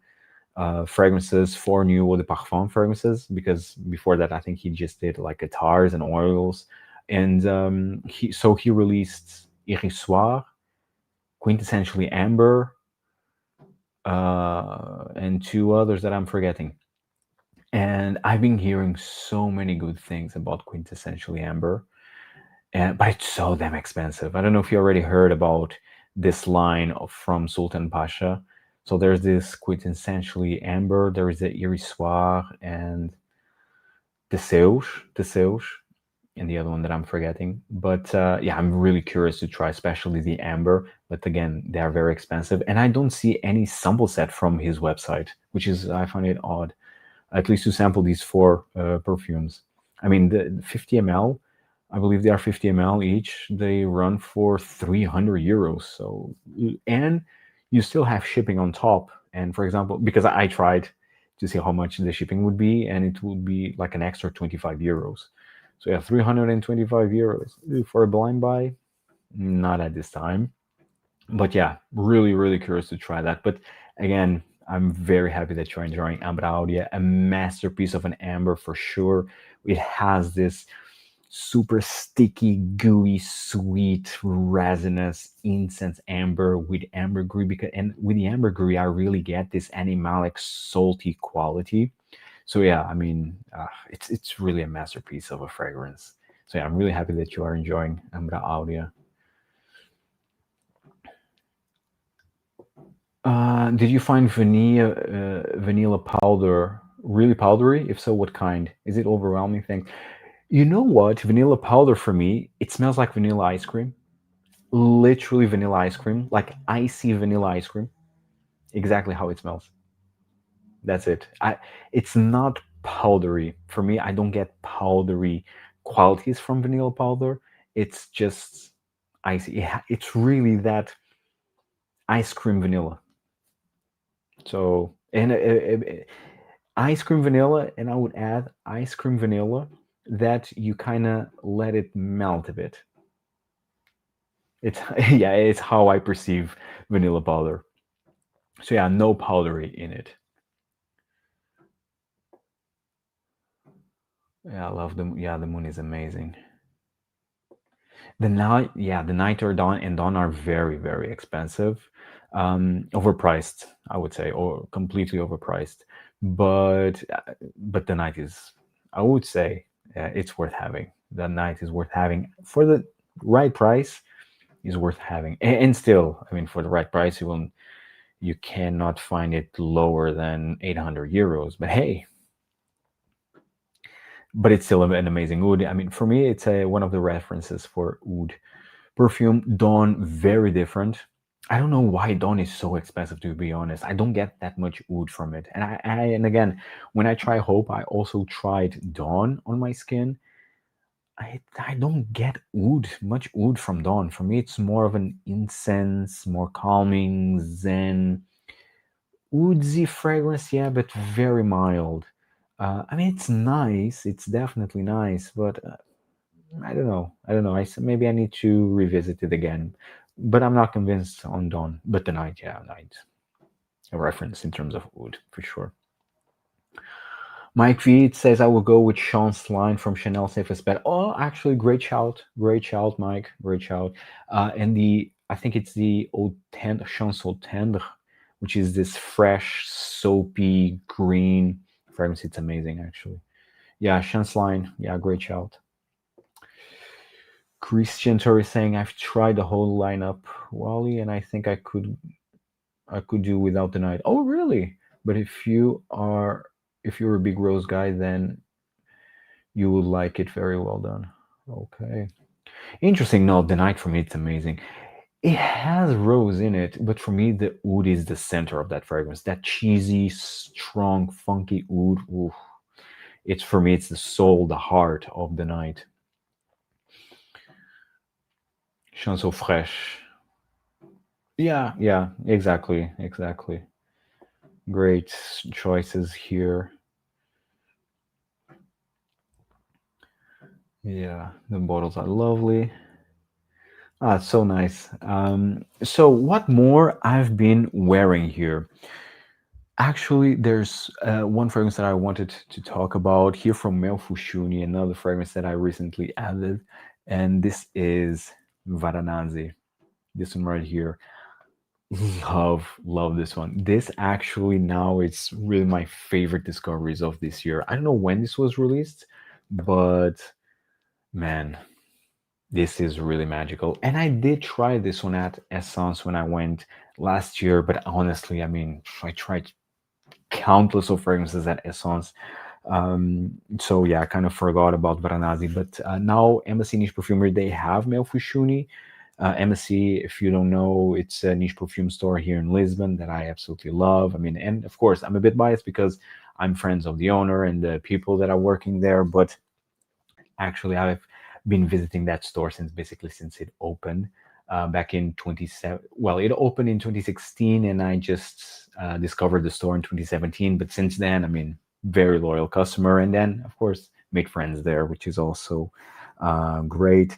Speaker 1: fragrances, four new eau de parfum fragrances, because before that I think he just did like guitars and oils. And he released Iris Soir, quintessentially amber, and two others that I'm forgetting. And I've been hearing so many good things about quintessentially amber, but it's so damn expensive. I don't know if you already heard about this line from Sultan Pasha. So there's this quintessentially amber, there is the Iris Soir and the Seus, and the other one that I'm forgetting. But yeah, I'm really curious to try, especially the amber. But again, they are very expensive, and I don't see any sample set from his website, which is, I find it odd, at least to sample these four perfumes. I mean, the 50 ml, I believe they are 50 ml each. They run for 300 euros. So, and you still have shipping on top. And for example, because I tried to see how much the shipping would be, and it would be like an extra 25 euros. So yeah, 325 euros for a blind buy. Not at this time, but yeah, really, really curious to try that. But again, I'm very happy that you're enjoying Amber Audia, a masterpiece of an amber for sure. It has this super sticky, gooey, sweet, resinous incense amber with ambergris. And with the ambergris, I really get this animalic, salty quality. So yeah, I mean, it's really a masterpiece of a fragrance. So yeah, I'm really happy that you are enjoying Ambra Audia. Did you find vanilla powder really powdery? If so, what kind? Is it overwhelming? Thing. You know what? Vanilla powder for me, it smells like vanilla ice cream. Literally vanilla ice cream, like icy vanilla ice cream. Exactly how it smells. That's it. It's not powdery. For me, I don't get powdery qualities from vanilla powder. It's just icy. It's really that ice cream vanilla. So, and ice cream vanilla, and I would add ice cream vanilla that you kind of let it melt a bit. It's yeah, it's how I perceive vanilla powder. So yeah, no powdery in it. Yeah, I love them. Yeah, the moon is amazing. The night or dawn and dawn are very, very expensive, overpriced, I would say, or completely overpriced. But the night is, I would say, it's worth having. The night is worth having for the right price. Is worth having, and still, I mean, for the right price, you cannot find it lower than 800 euros. But hey, but it's still an amazing oud. I mean, for me, it's one of the references for oud. Perfume Dawn, very different. I don't know why Dawn is so expensive, to be honest. I don't get that much oud from it. And again, when I try Hope, I also tried Dawn on my skin. I don't get much oud from Dawn. For me, it's more of an incense, more calming, zen, woodsy fragrance, yeah, but very mild. I mean, it's nice. It's definitely nice, but I don't know. I don't know. Maybe I need to revisit it again, but I'm not convinced on Dawn. But the night, yeah, night. A reference in terms of wood for sure. Mike V says I will go with Sean's line from Chanel Safest Bet. Oh, actually, great shout, Mike, great shout. And the I think it's the Eau Tendre, Chanson Tendre, which is this fresh, soapy green fragrance. It's amazing, actually. Yeah, Sean's line. Yeah, great shout. Christian Torre saying I've tried the whole lineup, Wally, and I think I could do without the night. Oh, really? But if you're a big rose guy, then you will like it. Very well done. Okay. Interesting. No, the night for me, it's amazing. It has rose in it, but for me, the oud is the center of that fragrance. That cheesy, strong, funky oud. Oof. It's for me, it's the soul, the heart of the night. Chanson fraîche. Yeah, yeah, exactly, exactly. Great choices here. Yeah, the bottles are lovely. Ah, it's so nice. So what more I've been wearing here? Actually, there's one fragrance that I wanted to talk about here from Mel Fushuni, another fragrance that I recently added, and this is Varanasi. This one right here. Love this one. This actually now it's really my favorite discoveries of this year. I don't know when this was released, but man, this is really magical. And I did try this one at Essence when I went last year, but honestly, I mean, I tried countless of fragrances at Essence. So yeah, I kind of forgot about Varanasi, but now Embassy Niche Perfumery, they have Mel Fushuni. Embassy, if you don't know, it's a niche perfume store here in Lisbon that I absolutely love. I mean, and of course, I'm a bit biased because I'm friends of the owner and the people that are working there, but actually, I've been visiting that store since it opened back in 27. Well, it opened in 2016, and I just discovered the store in 2017. But since then, I mean, very loyal customer, and then of course made friends there, which is also great.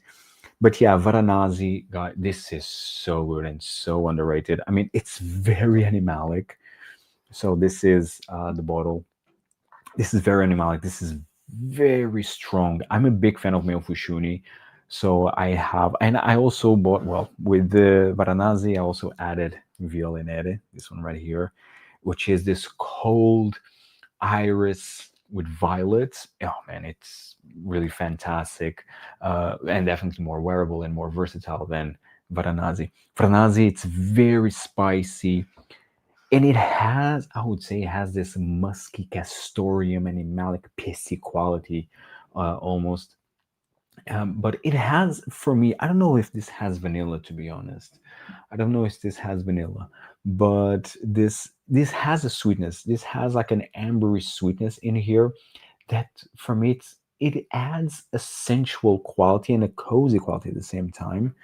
Speaker 1: But yeah, Varanasi, God, this is so good and so underrated. I mean, it's very animalic. So this is the bottle. This is very animalic. This is very strong. I'm a big fan of Meo Fushuni. So I have, and I also bought, well, with the Varanasi, I also added Violinere, this one right here, which is this cold iris with violets. Oh man, it's really fantastic, and definitely more wearable and more versatile than Varanasi. Varanasi, it's very spicy, and it has, I would say, it has this musky castoreum animalic pissy quality, almost. But it has, for me, I don't know if this has vanilla, to be honest. I don't know if this has vanilla, but this has a sweetness. This has like an ambery sweetness in here that, for me, it adds a sensual quality and a cozy quality at the same time.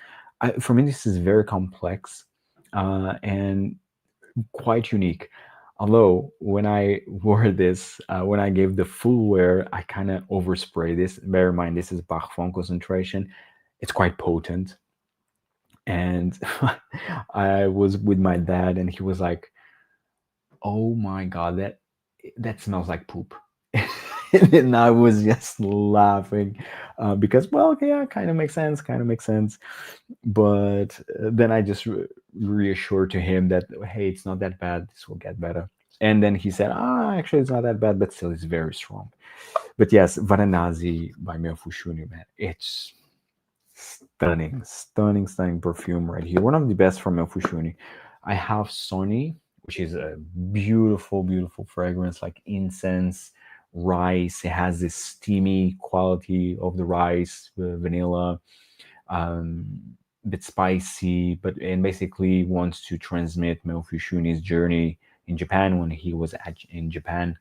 Speaker 1: For me, this is very complex, and quite unique. Although when I wore this, when I gave the full wear, I kind of overspray this. Bear in mind, this is Parfum concentration. It's quite potent. And I was with my dad, and he was like, "Oh my god, that smells like poop." And then I was just laughing because, well, yeah, kind of makes sense, kind of makes sense. But then I just reassured to him that, hey, it's not that bad. This will get better. And then he said, actually, it's not that bad, but still, it's very strong. But yes, Varanasi by Mio Fushuni, man, it's stunning, stunning, stunning perfume right here. One of the best from Mio Fushuni. I have Sony, which is a beautiful, beautiful fragrance, like incense, rice. It has this steamy quality of the rice, vanilla, um, bit spicy, but and basically wants to transmit Mel Fushuni's journey in Japan when he was in Japan.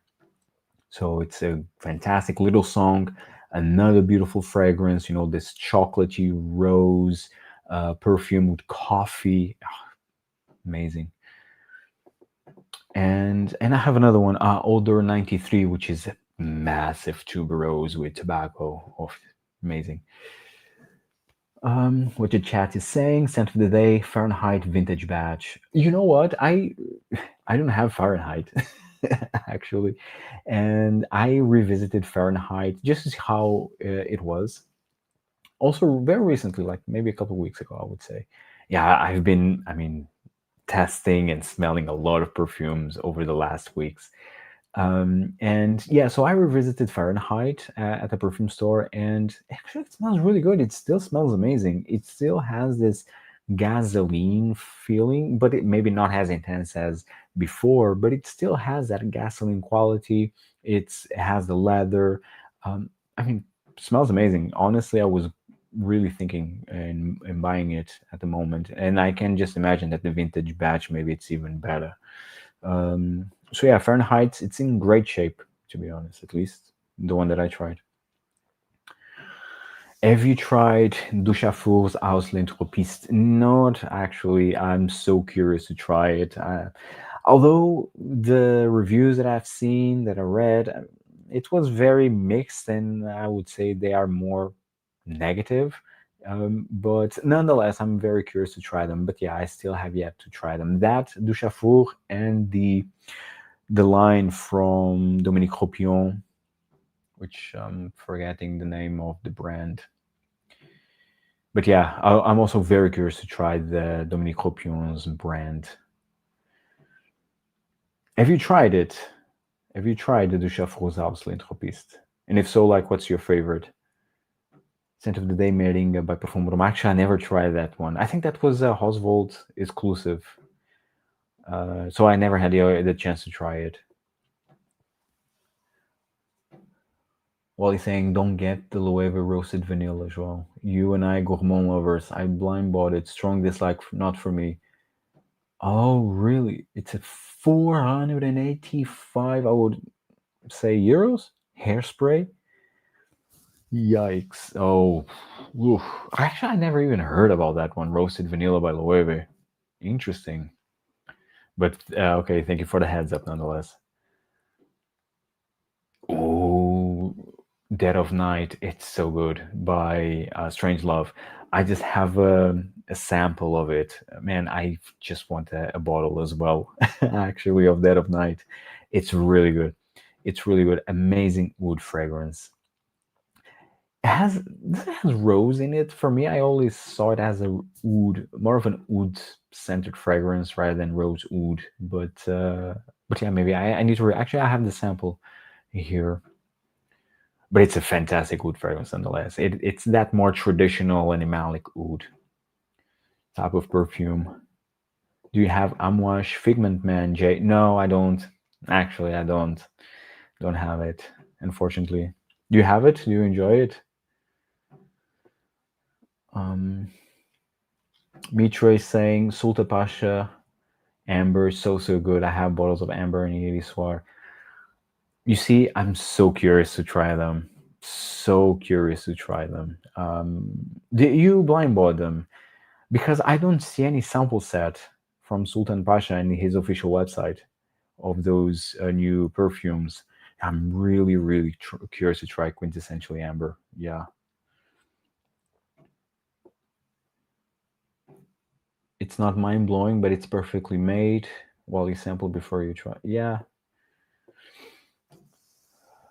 Speaker 1: So it's a fantastic little song. Another beautiful fragrance, this chocolatey rose perfume with coffee. Amazing. And I have another one, Odor 93, which is massive tuberose with tobacco. Oh, amazing. What the chat is saying, scent of the day, Fahrenheit vintage batch. You know what? I don't have Fahrenheit actually, and I revisited Fahrenheit just to see how it was. Also, very recently, like maybe a couple of weeks ago, I would say. Yeah, I've been, I mean, testing and smelling a lot of perfumes over the last weeks. And yeah, so I revisited Fahrenheit at the perfume store, and actually, it smells really good. It still smells amazing. It still has this gasoline feeling, but it maybe not as intense as before, but it still has that gasoline quality. It has the leather. I mean, smells amazing. Honestly, I was really thinking in buying it at the moment, and I can just imagine that the vintage batch maybe it's even better. So yeah, Fahrenheit, it's in great shape, to be honest, at least the one that I tried. Have you tried Duchafour's Auslandtropist? Not actually. I'm so curious to try it. Although the reviews that I've seen, that I read, it was very mixed, and I would say they are more negative. But nonetheless, I'm very curious to try them. But yeah, I still have yet to try them. That Duchafour and the line from Dominique Ropion, which I'm forgetting the name of the brand. But yeah, I'm also very curious to try the Dominique Ropion's brand. Have you tried it? Have you tried the Duchef Rosales L'Entropiste? And if so, like, what's your favorite? Scent of the Day Meringa by Perfume. Actually, I never tried that one. I think that was a Oswald exclusive. So I never had the chance to try it. While he's saying, don't get the Loewe roasted vanilla as well. You and I, gourmand lovers, I blind bought it. Strong dislike, not for me. Oh, really? It's a 485, I would say, euros? Hairspray? Yikes. Oh, oof. Actually, I never even heard about that one. Roasted vanilla by Loewe. Interesting. But okay, thank you for the heads up nonetheless. Oh, Dead of Night. It's so good by Strange Love. I just have a sample of it. Man, I just want a bottle as well, actually, of Dead of Night. It's really good. It's really good. Amazing wood fragrance. Does it has rose in it? For me, I always saw it as a oud, more of an oud scented fragrance rather than rose oud. But yeah, maybe I need to actually I have the sample here, but it's a fantastic oud fragrance nonetheless. It's that more traditional animalic oud type of perfume. Do you have Amouage Figment Man, Jay? No, I don't. Actually, I don't have it, unfortunately. Do you have it? Do you enjoy it? Um, Mitra is saying Sultan Pasha Amber is so good. I have bottles of Amber and Iriswar. You see, I'm so curious to try them. So curious to try them. Did you blind bought them? Because I don't see any sample set from Sultan Pasha in his official website of those new perfumes. I'm really curious to try Quintessentially Amber. Yeah. It's not mind blowing, but it's perfectly made. While you sample before you try. Yeah.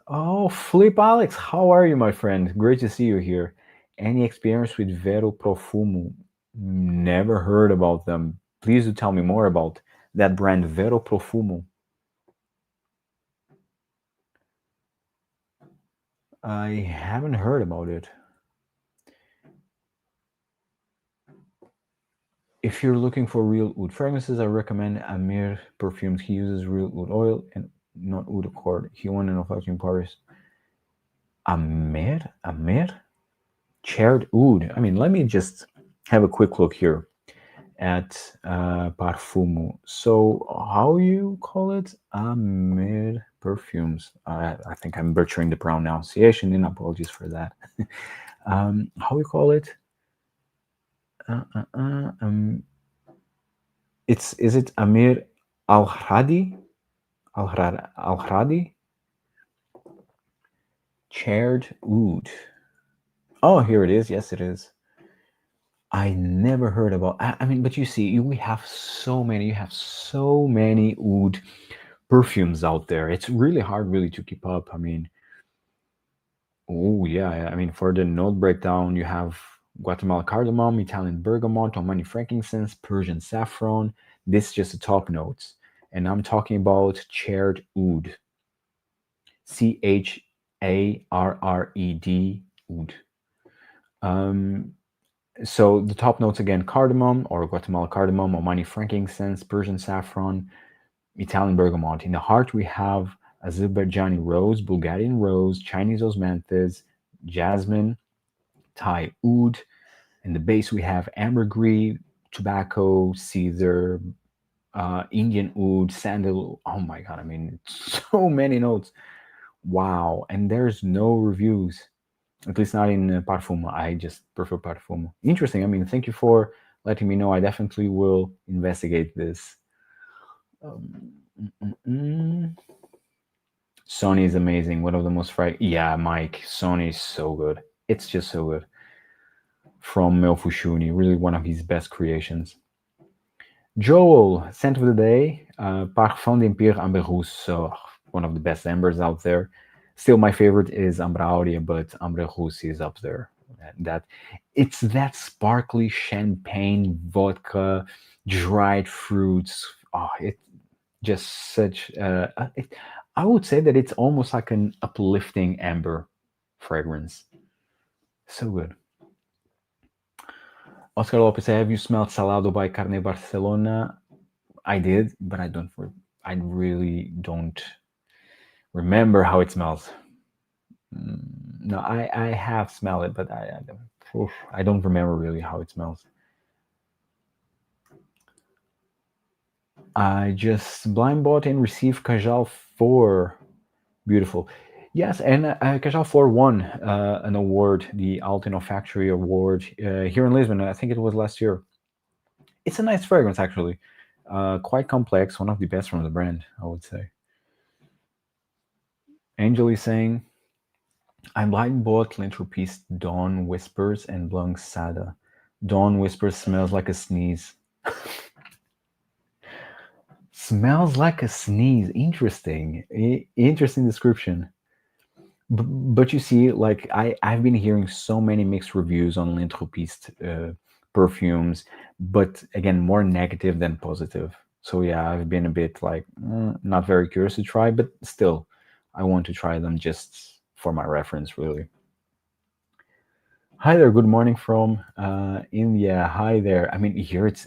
Speaker 1: Oh, Flip Alex, how are you, my friend? Great to see you here. Any experience with Vero Profumo? Never heard about them. Please do tell me more about that brand, Vero Profumo. I haven't heard about it. If you're looking for real oud fragrances, I recommend Amir Perfumes. He uses real oud oil and not oud accord. He won an offer in Paris. Amir? Chaired oud. I mean, let me just have a quick look here at Parfumo. So how you call it? Amir Perfumes. I think I'm butchering the pronunciation, and apologies for that. How you call it? Uh, uh, uh, um, is it Amir Al Hradi? Al Hradi? Chaired oud. Oh, here it is. Yes, it is. I never heard about. I mean, but you see, we have so many. You have so many oud perfumes out there. It's really hard, really, to keep up. I mean, oh yeah. I mean, for the note breakdown, you have Guatemala cardamom, Italian bergamot, Omani frankincense, Persian saffron. This is just the top notes, and I'm talking about chaired oud. Charred oud. Um, so the top notes again: cardamom or Guatemala cardamom, Omani frankincense, Persian saffron, Italian bergamot. In the heart, we have Azerbaijani rose, Bulgarian rose, Chinese osmanthus, jasmine, Thai oud. In the base, we have ambergris, tobacco, cedar, Indian oud, sandal. Oh my god! I mean, so many notes. Wow! And there's no reviews, at least not in Perfume. I just prefer Perfume. Interesting. I mean, thank you for letting me know. I definitely will investigate this. Um, mm, mm, mm. Sony is amazing. One of the most Yeah, Mike. Sony is so good. It's just so good. From Mel Fushuni, really one of his best creations. Joel, scent of the day, Parfum d'Empire Amber Rousse, one of the best ambers out there. Still, my favorite is Ambra Aurea, but Amber Rousse is up there. That it's that sparkly champagne, vodka, dried fruits. Oh, it just such. I would say that it's almost like an uplifting amber fragrance. So good. Oscar Lopez, have you smelled Salado by Carne Barcelona? I did, but I don't. I really don't remember how it smells. No, I have smelled it, but I don't remember really how it smells. I just blind bought and received Cajal 4. Beautiful. Yes, and Cajal 4 won an award, the Altino Factory Award, here in Lisbon. I think it was last year. It's a nice fragrance, actually. Quite complex, one of the best from the brand, I would say. Angel is saying, I blind bought L'Entropiste Dawn Whispers and Blanc Sada. Dawn Whispers smells like a sneeze. Smells like a sneeze. Interesting. Interesting description. But you see, like I've been hearing so many mixed reviews on L'Entropiste perfumes, but again, more negative than positive. So yeah, I've been a bit like not very curious to try, but still, I want to try them just for my reference, really. Hi there, good morning from India. Hi there. I mean, here it's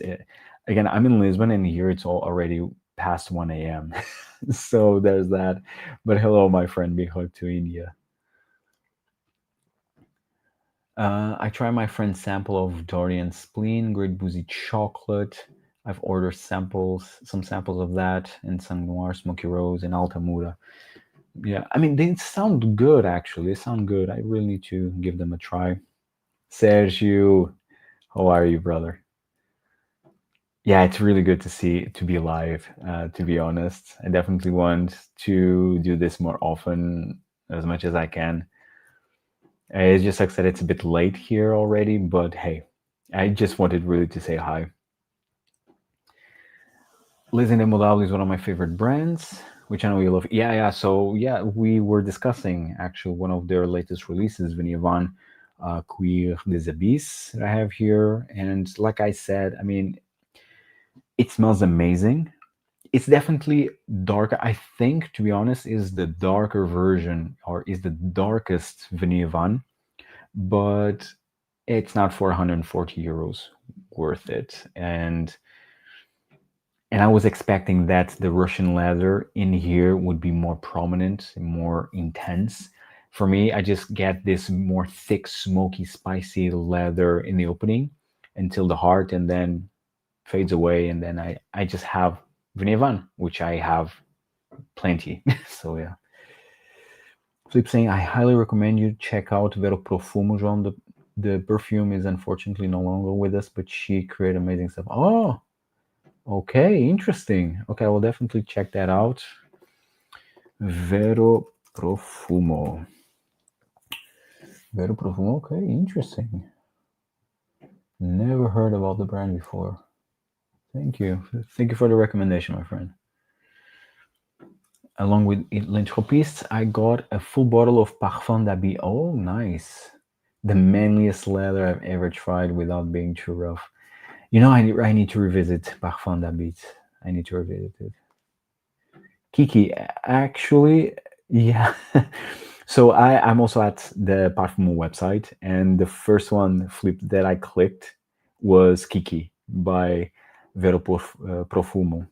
Speaker 1: again, I'm in Lisbon, and here it's already past 1 a.m. So there's that. But hello, my friend. Big hug to India. I tried my friend's sample of Dorian Spleen, Great Boozy Chocolate. I've ordered some samples of that, and some Noir, Smoky Rose, and Altamura. Yeah, I mean, they sound good, actually. They sound good. I really need to give them a try. Sergio, how are you, brother? Yeah, it's really good to be alive, to be honest. I definitely want to do this more often, as much as I can. It just sucks that it's a bit late here already, but hey, I just wanted really to say hi. Liz Indemodables is one of my favorite brands, which I know you love. Yeah. So yeah, we were discussing actually one of their latest releases, Vinyavan Cuir des Abysses, that I have here. And like I said, I mean, it smells amazing. It's definitely darker. I think, to be honest, is the darker version, or is the darkest Vinyavan, but it's not 440 euros worth it. And I was expecting that the Russian leather in here would be more prominent and more intense. For me, I just get this more thick, smoky, spicy leather in the opening until the heart, and then fades away. And then I just have Vinyavan, which I have plenty. So yeah. Flip saying, I highly recommend you check out Vero Profumo, João. The perfume is unfortunately no longer with us, but she created amazing stuff. Oh, okay, interesting. Okay, I will definitely check that out. Vero Profumo. Vero Profumo. Okay, interesting. Never heard about the brand before. Thank you. Thank you for the recommendation, my friend. Along with L'Entropiste, I got a full bottle of Parfum d'Habit. Oh, nice. The manliest leather I've ever tried without being too rough. You know, I need to revisit Parfum d'Habit. I need to revisit it. Kiki, actually, yeah. So I'm also at the Parfume website, and the first one flip that I clicked was Kiki by Profumo.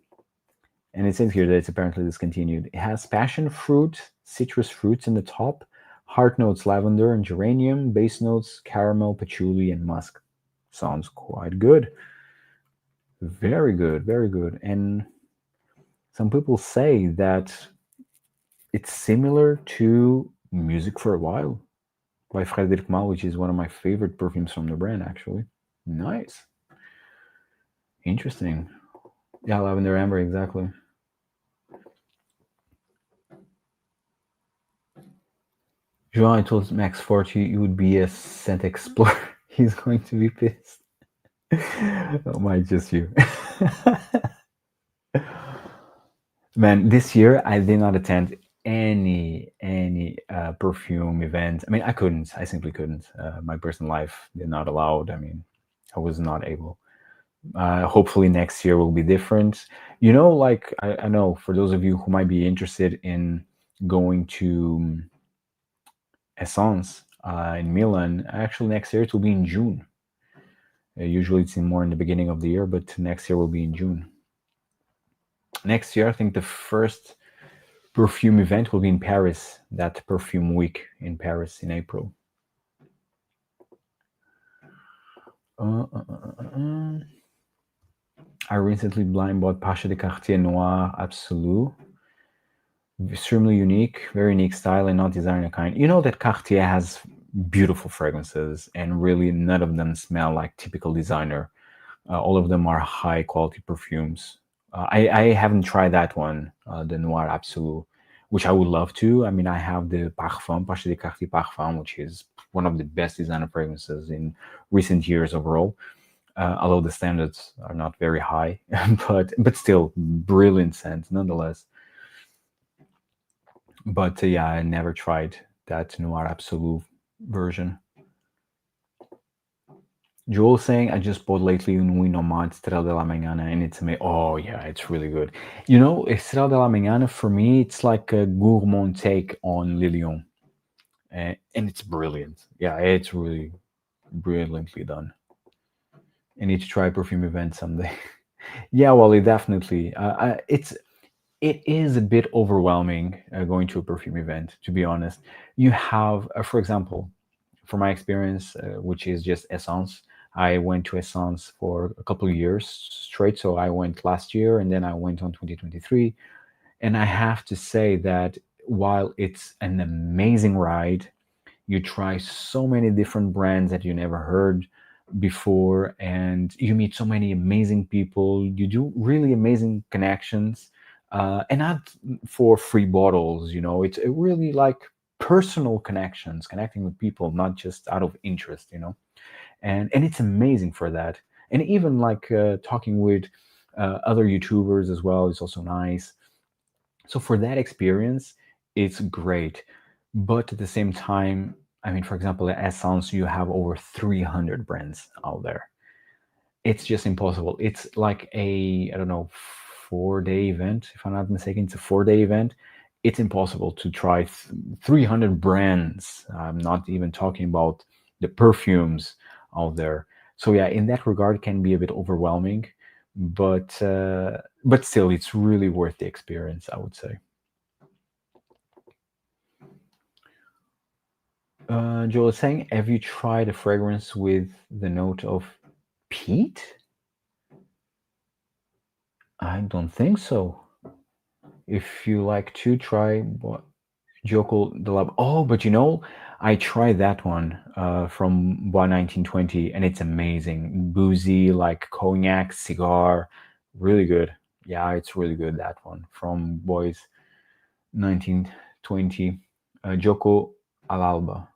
Speaker 1: And it says here that it's apparently discontinued. It has passion fruit, citrus fruits in the top, heart notes lavender and geranium, base notes caramel, patchouli, and musk. Sounds quite good. Very good, very good. And some people say that it's similar to Music for a While by Frédéric Malle, which is one of my favorite perfumes from the brand, actually. Nice. Interesting. Yeah, lavender amber, exactly. João, I told Max 40 you would be a scent explorer. He's going to be pissed. Oh my, just you. Man, this year I did not attend any perfume event. I mean, I couldn't. I simply couldn't. My personal life did not allow it. I mean, I was not able. Hopefully next year will be different. You know, like I know for those of you who might be interested in going to Essence in Milan, actually next year it will be in June. Usually it's more in the beginning of the year, but next year will be in June. Next year, I think the first perfume event will be in Paris, that perfume week in Paris in April. I recently blind bought Pasha de Cartier Noir Absolu. Extremely unique, very unique style and not designer kind. You know that Cartier has beautiful fragrances and really none of them smell like typical designer. All of them are high quality perfumes. I haven't tried that one, the Noir Absolu, which I would love to. I mean, I have the Parfum, Pasha de Cartier Parfum, which is one of the best designer fragrances in recent years overall. Although the standards are not very high, but still brilliant scent nonetheless. But yeah, I never tried that Noir Absolu version. Joel saying I just bought lately un Wino Mod Estrella de la Mañana and it's amazing. Oh yeah, it's really good. You know, Estrella de la Mañana for me it's like a gourmand take on Lilion, and it's brilliant. Yeah, it's really brilliantly done. I need to try perfume event someday. Yeah, well, it definitely. It is a bit overwhelming going to a perfume event. To be honest, you have, for example, from my experience, which is just Essence. I went to Essence for a couple of years straight. So I went last year and then I went on 2023. And I have to say that while it's an amazing ride, you try so many different brands that you never heard before, and you meet so many amazing people. You do really amazing connections, and not for free bottles. You know, it's really like personal connections, connecting with people, not just out of interest. You know, and it's amazing for that. And even like talking with other YouTubers as well is also nice. So for that experience, it's great. But at the same time, I mean, for example, at Essence, you have over 300 brands out there. It's just impossible. It's like I don't know, 4-day event, if I'm not mistaken. It's a 4-day event. It's impossible to try 300 brands. I'm not even talking about the perfumes out there. So yeah, in that regard, it can be a bit overwhelming, but still, it's really worth the experience, I would say. Joel is saying, have you tried a fragrance with the note of peat? I don't think so. If you like to try what Joko the Lab. Oh, but you know, I tried that one from Bois 1920 and it's amazing. Boozy, like cognac, cigar, really good. Yeah, it's really good, that one from Bois 1920. Joko Alalba.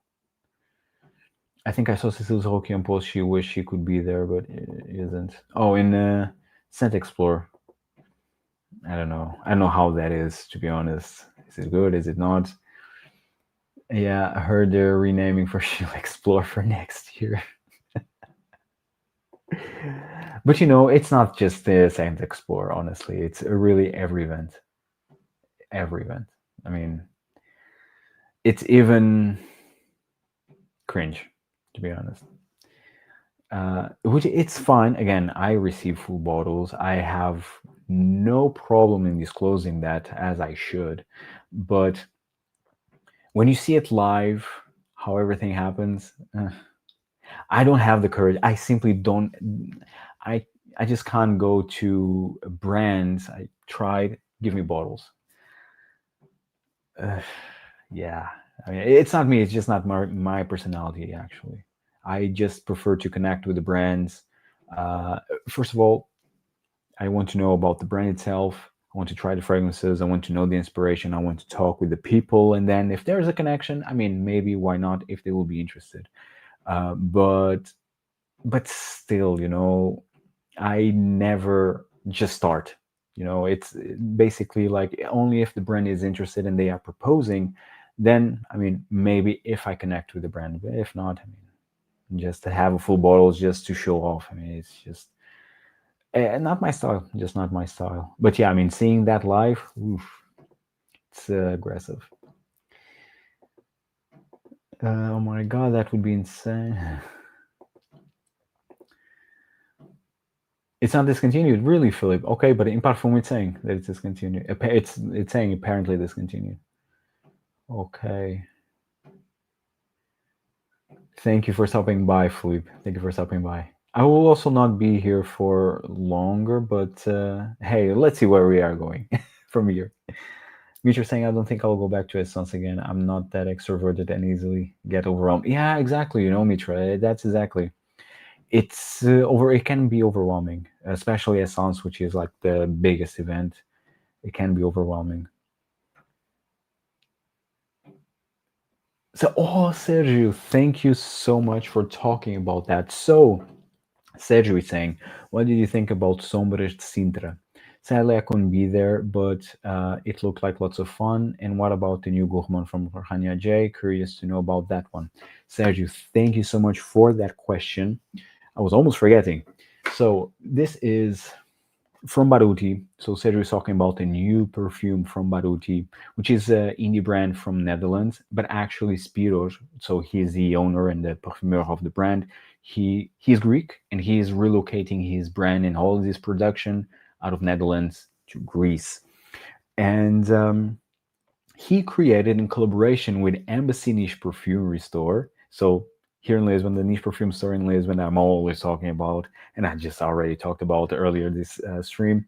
Speaker 1: I think I saw Cecile's Hockey post. She wished she could be there, but isn't. Oh, in Scent Explorer. I don't know. I don't know how that is, to be honest. Is it good? Is it not? Yeah, I heard they're renaming for She'll Explore for next year. But it's not just the Scent Explorer, honestly. It's really every event. Every event. I mean, it's even cringe, to be honest. Which it's fine. Again, I receive full bottles. I have no problem in disclosing that as I should. But when you see it live, how everything happens, I don't have the courage. I simply don't. I I just can't go to brands. I tried. Give me bottles. Uh, yeah, I mean, it's not me. It's just not my personality. Actually, I just prefer to connect with the brands. Uh, First of all, I want to know about the brand itself. I want to try the fragrances. I want to know the inspiration. I want to talk with the people, and then if there's a connection, I mean, maybe why not? If they will be interested, but still, I never just start. It's basically like only if the brand is interested and they are proposing, then I mean maybe if I connect with the brand. But if not, I mean just to have a full bottle just to show off. I mean it's just not my style. Just not my style. But yeah, I mean seeing that live, oof, it's aggressive. Oh my god, that would be insane. It's not discontinued, really, Philip. Okay, but in Parfum it's saying that it's discontinued. It's saying apparently discontinued. Okay. Thank you for stopping by, Philip. Thank you for stopping by. I will also not be here for longer, but hey, let's see where we are going from here. Mitra saying, I don't think I'll go back to Essence again. I'm not that extroverted and easily get overwhelmed. Yeah, exactly. Mitra, that's exactly. It's over. It can be overwhelming, especially Essence, which is like the biggest event. It can be overwhelming. So, oh, Sergio, thank you so much for talking about that. So, Sergio is saying, what did you think about Sombras de Sintra? Sadly, I couldn't be there, but it looked like lots of fun. And what about the new Gourmand from Rania J? Curious to know about that one. Sergio, thank you so much for that question. I was almost forgetting. So, this is from Baruti. So Sergio is talking about a new perfume from Baruti, which is an indie brand from Netherlands, but actually Spiros. So he's the owner and the parfumeur of the brand. He's Greek and he is relocating his brand and all of his production out of Netherlands to Greece. And he created in collaboration with Embassy Niche Perfumery Store. So here in Lisbon, the niche perfume store in Lisbon, I'm always talking about, and I just already talked about earlier this stream.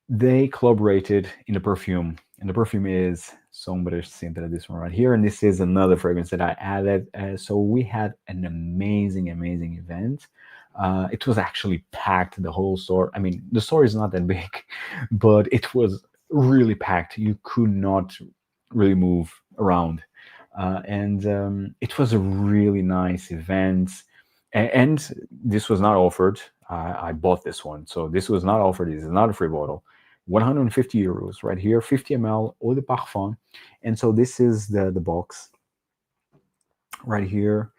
Speaker 1: They collaborated in the perfume, and the perfume is Sombras Sintra, this one right here, and this is another fragrance that I added. So we had an amazing event. It was actually packed, the whole store. I mean, the store is not that big, but it was really packed. You could not really move around. And it was a really nice event. And this was not offered. I bought this one. So this was not offered. This is not a free bottle. 150 euros right here, 50 ml eau de parfum. And so this is the box right here.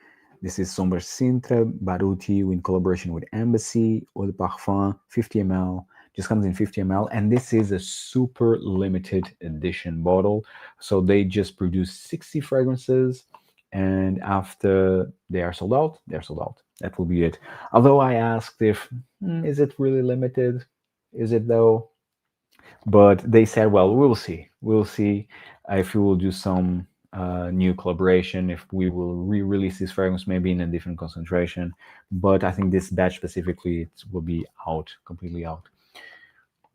Speaker 1: This is Sombras Sintra Baruti in collaboration with Embassy eau de parfum, 50 ml. Just comes in 50 ml, and this is a super limited edition bottle. So they just produce 60 fragrances, and after they are sold out, they're sold out. That will be it. Although I asked if is it really limited? Is it though? But they said, well, we'll see. We'll see if we will do some new collaboration, if we will re-release this fragrance maybe in a different concentration. But I think this batch specifically it will be out, completely out.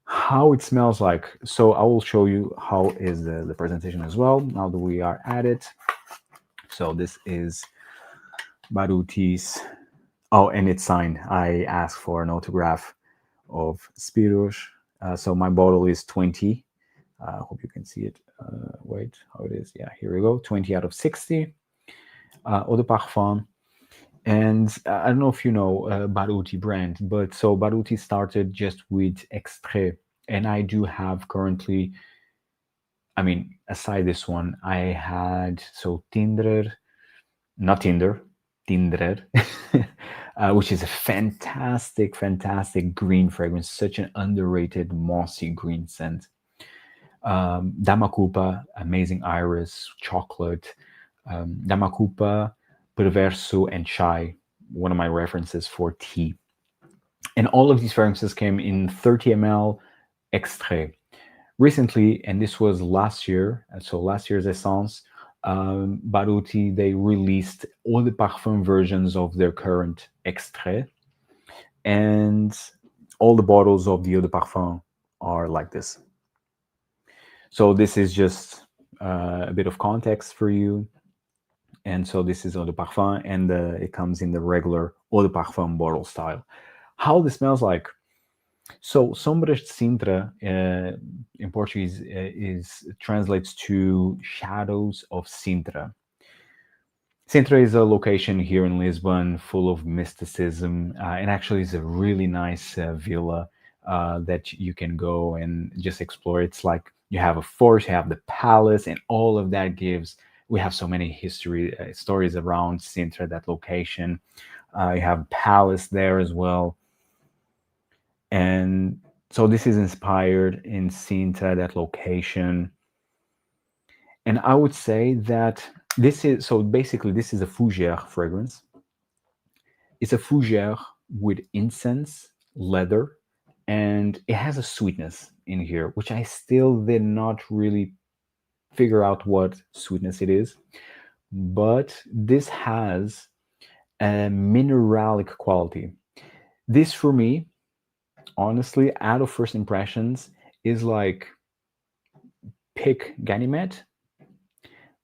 Speaker 1: How it smells like. So I will show you how is the presentation as well, now that we are at it. So this is Baruti's. Oh, and it's signed. I asked for an autograph of Spiros. So my bottle is 20. I hope you can see it. Wait, how it is. Yeah, here we go. 20 out of 60. Eau de Parfum. And I don't know if you know Baruti brand, but so Baruti started just with extrait, and I do have currently. I mean, aside this one, I had so Tinder, not Tinder, Tinder, which is a fantastic, fantastic green fragrance, such an underrated mossy green scent. Damacupa, amazing iris, chocolate. Damacupa, Perverso, and Chai, one of my references for tea. And all of these fragrances came in 30 ml extrait. Recently, and this was last year, so last year's Essence, Baruti, they released all the parfum versions of their current extrait, and all the bottles of the eau de parfum are like this. So this is just a bit of context for you. And so this is eau de parfum, and it comes in the regular eau de parfum bottle style. How this smells like? So sombras de Sintra in Portuguese is translates to shadows of Sintra. Sintra is a location here in Lisbon full of mysticism, and actually is a really nice villa that you can go and just explore. It's like you have a forest, you have the palace, and all of that gives. We have so many history stories around Sintra, that location. You have palace there as well, and so this is inspired in Sintra, that location. And I would say that this is so basically this is a fougere fragrance. It's a fougere with incense, leather, and it has a sweetness in here, which I still did not really figure out what sweetness it is. But this has a mineralic quality. This for me, honestly, out of first impressions, is like pick Ganymede,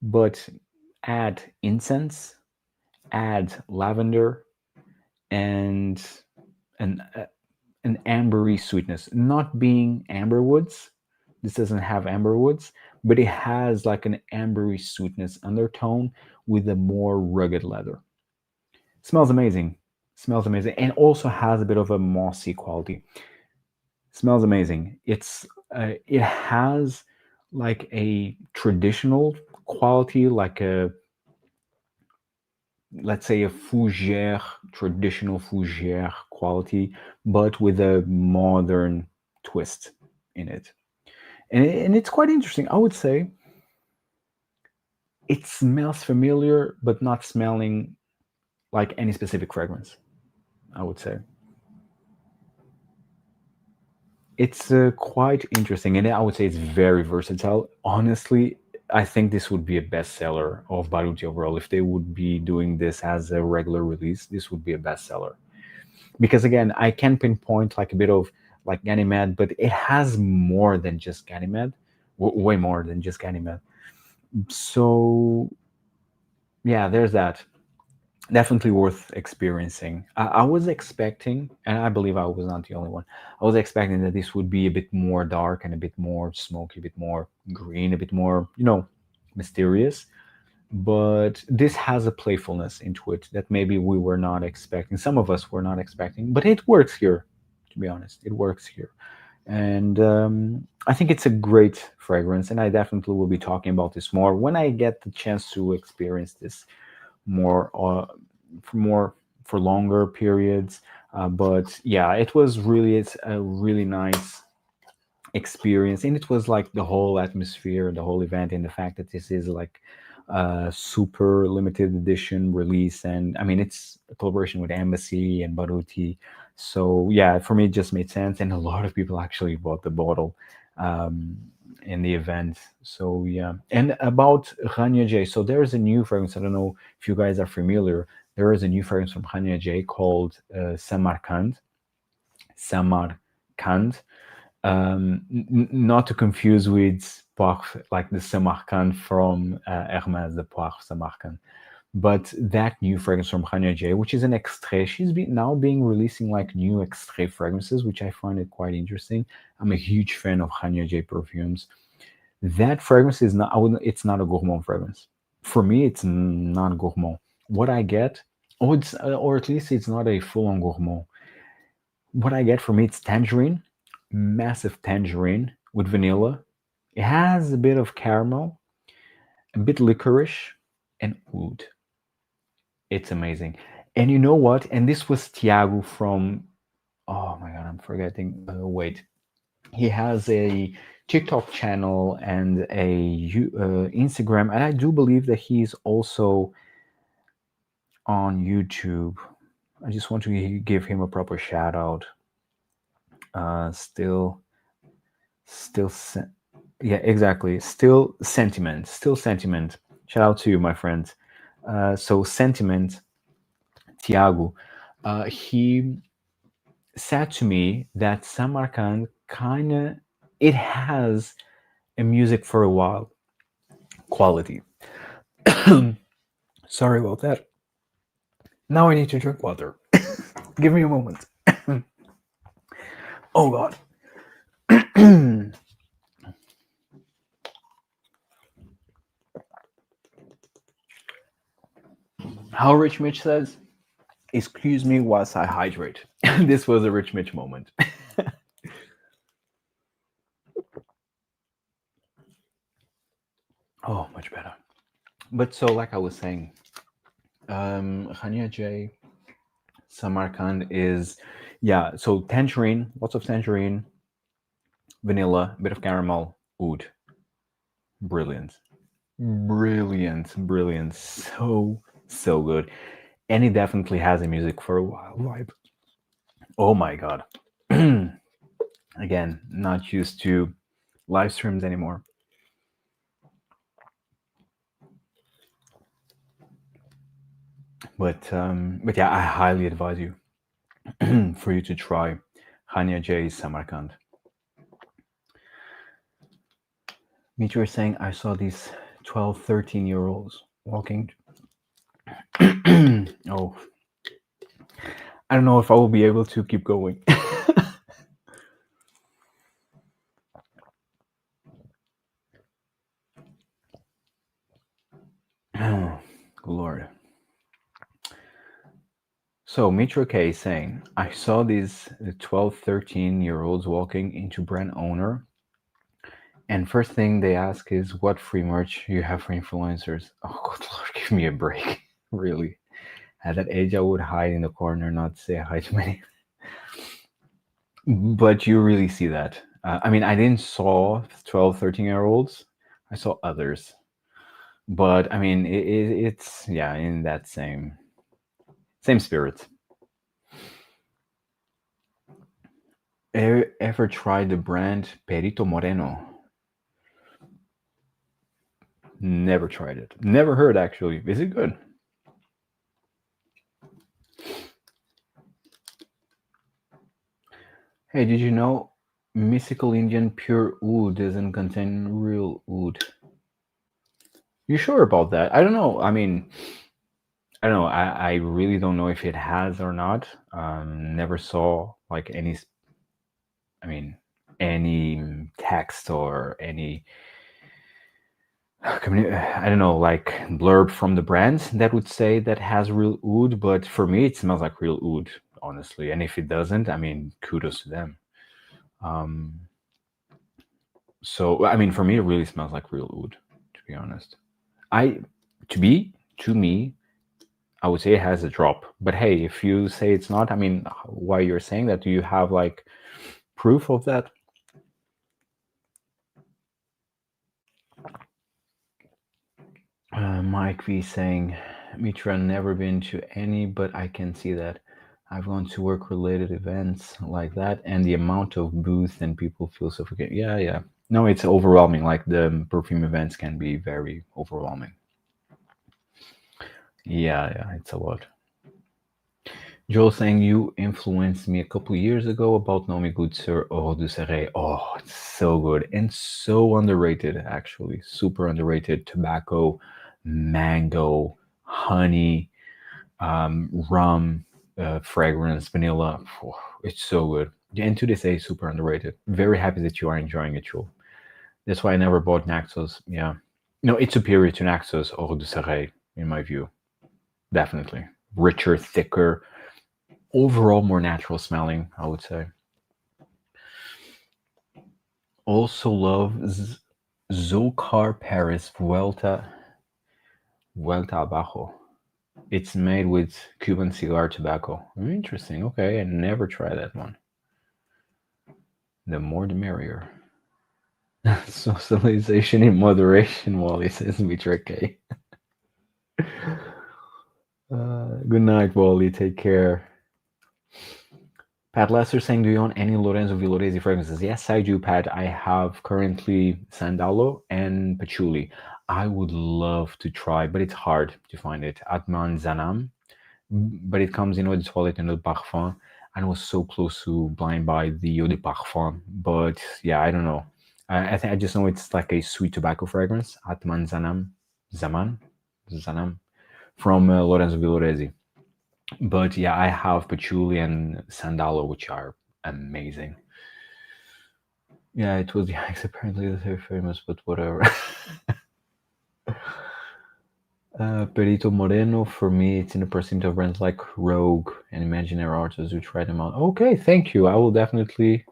Speaker 1: but add incense, add lavender, and an an ambery sweetness. Not being amber woods, this doesn't have amber woods, but it has like an ambery sweetness undertone with a more rugged leather. Smells amazing. Smells amazing, and also has a bit of a mossy quality. Smells amazing. It has like a traditional quality, like a, let's say, a fougere, traditional fougere quality, but with a modern twist in it. And it's quite interesting. I would say it smells familiar, but not smelling like any specific fragrance. I would say it's quite interesting, and I would say it's very versatile. Honestly, I think this would be a bestseller of Baruti overall. If they would be doing this as a regular release, this would be a bestseller. Because again, I can pinpoint like a bit of like Ganymede, but it has more than just Ganymede, way more than just Ganymede. So yeah, there's that. Definitely worth experiencing. I was expecting, and I believe I was not the only one. I was expecting that this would be a bit more dark and a bit more smoky, a bit more green, a bit more, mysterious. But this has a playfulness into it that maybe we were not expecting. Some of us were not expecting, but it works here. To be honest, it works here, and I think it's a great fragrance. And I definitely will be talking about this more when I get the chance to experience this more, for more for longer periods. But yeah, it's a really nice experience, and it was like the whole atmosphere, the whole event, and the fact that this is like a super limited edition release. And I mean, it's a collaboration with Embassy and Baruti, so yeah, for me it just made sense, and a lot of people actually bought the bottle um, in the event. So yeah. And about Rania J, so there is a new fragrance. I don't know if you guys are familiar. There is a new fragrance from Rania J called Samarkand. Not to confuse with Poire, like the Samarkand from Hermes, the Poire Samarkand. But that new fragrance from Rania J, which is an extrait, now being releasing like new extrait fragrances, which I find it quite interesting. I'm a huge fan of Rania J perfumes. That fragrance it's not a gourmand fragrance. For me, it's not gourmand. What I get or at least it's not a full-on gourmand. What I get from it, it's tangerine, massive tangerine with vanilla. It has a bit of caramel, a bit licorice, and oud. It's amazing. And you know what? And this was Tiago from. Oh my god, I'm forgetting. Wait, he has a TikTok channel and a Instagram, and I do believe that he's also on YouTube. I just want to give him a proper shout out. Still, still, yeah, exactly. Still sentiment. Shout out to you, my friend. So sentiment, Tiago. He said to me that Samarkand kind of it has a music for a while quality. Sorry about that. Now I need to drink water. Give me a moment. Oh god. How Rich Mitch says, excuse me whilst I hydrate. This was a Rich Mitch moment. Oh, much better. But so, like I was saying, Khania J, Samarkand is, yeah, so tangerine, lots of tangerine, vanilla, a bit of caramel, oud. Brilliant. Brilliant, brilliant. So, so good. And it definitely has a music for a while vibe. Oh my god. Again, not used to live streams anymore. But yeah, I highly advise you for you to try Hania J's Samarkand. Mitra is saying, I saw these 12, 13-year-olds walking. Oh, I don't know if I will be able to keep going. Oh, Lord. So Mitra K is saying, I saw these 12, 13-year-olds walking into brand owner, and first thing they ask is, what free merch you have for influencers? Oh, good Lord, give me a break. Really. At that age, I would hide in the corner, not say hi to many. But you really see that. I mean, I didn't saw 12, 13-year-olds. I saw others. But I mean, it's, yeah, in that same spirit. Ever tried the brand Perito Moreno? Never tried it. Never heard, actually. Is it good? Hey, did you know Mystical Indian Pure Oud doesn't contain real oud? You sure about that? I don't know. I mean, I don't know. I really don't know if it has or not. Never saw like any, I mean, any text or any, I don't know, like blurb from the brand that would say that has real oud. But for me, it smells like real oud, honestly. And if it doesn't, I mean, kudos to them. So I mean, for me, it really smells like real oud, to be honest. To me, I would say it has a drop. But hey, if you say it's not, I mean, why you're saying that? Do you have like proof of that? Mike V saying, Mitra, never been to any, but I can see that. I've gone to work-related events like that, and the amount of booths and people feel suffocated. Yeah. No, it's overwhelming. Like the perfume events can be very overwhelming. Yeah, it's a lot. Joel saying, you influenced me a couple years ago about Nomi Good Sir Eau de Serre. Oh, it's so good and so underrated, actually. Super underrated. Tobacco, mango, honey, rum, fragrance, vanilla. Oh, it's so good. And to this day, super underrated. Very happy that you are enjoying it, Joel. That's why I never bought Naxos. Yeah. No, it's superior to Naxos Eau de Serre, in my view. Definitely. richer, thicker, overall more natural smelling, I would say. Also love Zokar Paris Vuelta Abajo. It's made with Cuban cigar tobacco. Interesting. Okay, I never tried that one. The more the merrier. Socialization in moderation, Wally says Mitrake. Good night, Wally. Take care. Pat Lester saying, do you own any Lorenzo Villoresi fragrances? Yes, I do, Pat. I have currently Sandalo and Patchouli. I would love to try, but it's hard to find it. Atman Zanam, but it comes in eau de toilette and eau de parfum, and it was so close to blind buy the eau de parfum. But yeah, I don't know. I just know it's like a sweet tobacco fragrance. Atman Zanam, from Lorenzo Villoresi. But yeah, I have Patchouli and Sandalo, which are amazing. Yeah, it was the Axe apparently very famous, but whatever. Perito Moreno, for me, it's in the pursuit of brands like Rogue and Imaginary Artists who try them out. Okay, thank you. I will definitely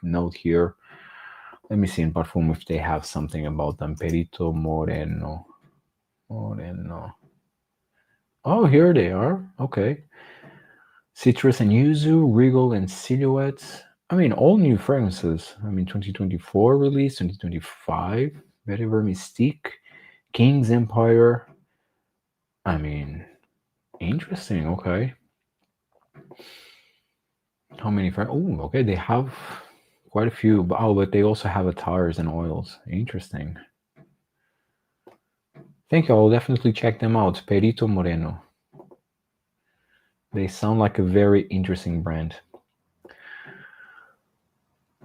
Speaker 1: note here. Let me see in Parfum if they have something about them. Perito Moreno. Oh, here they are. Okay. Citrus and Yuzu, Regal and Silhouette. I mean, all new fragrances. I mean, 2024 release, 2025. Very, very Mystique. King's Empire. I mean, interesting. Okay. How many fragrances? Oh, okay. They have quite a few. But they also have attires and oils. Interesting. Thank you. I'll definitely check them out. Perito Moreno. They sound like a very interesting brand.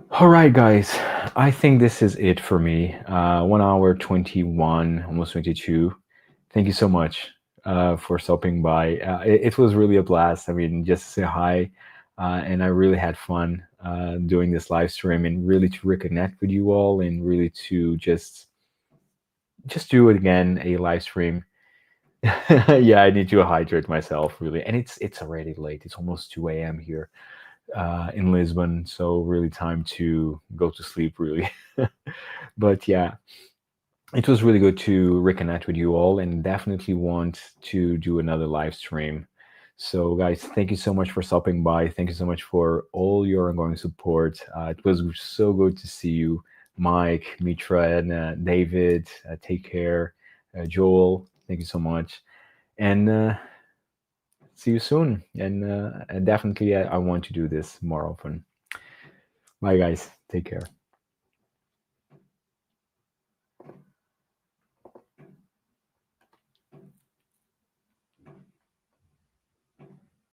Speaker 1: All right, guys. I think this is it for me. 1 hour 21, almost 22. Thank you so much for stopping by. It was really a blast. I mean, just to say hi, and I really had fun doing this live stream, and really to reconnect with you all, and really to just do it again, a live stream. Yeah, I need to hydrate myself really, and it's already late. It's almost 2 a.m. here in Lisbon, so really time to go to sleep really. But yeah, it was really good to reconnect with you all, and definitely want to do another live stream. So guys, thank you so much for stopping by. Thank you so much for all your ongoing support. It was so good to see you, Mike, Mitra, and David. Take care. Joel, thank you so much, and see you soon. And definitely I want to do this more often. Bye guys, take care.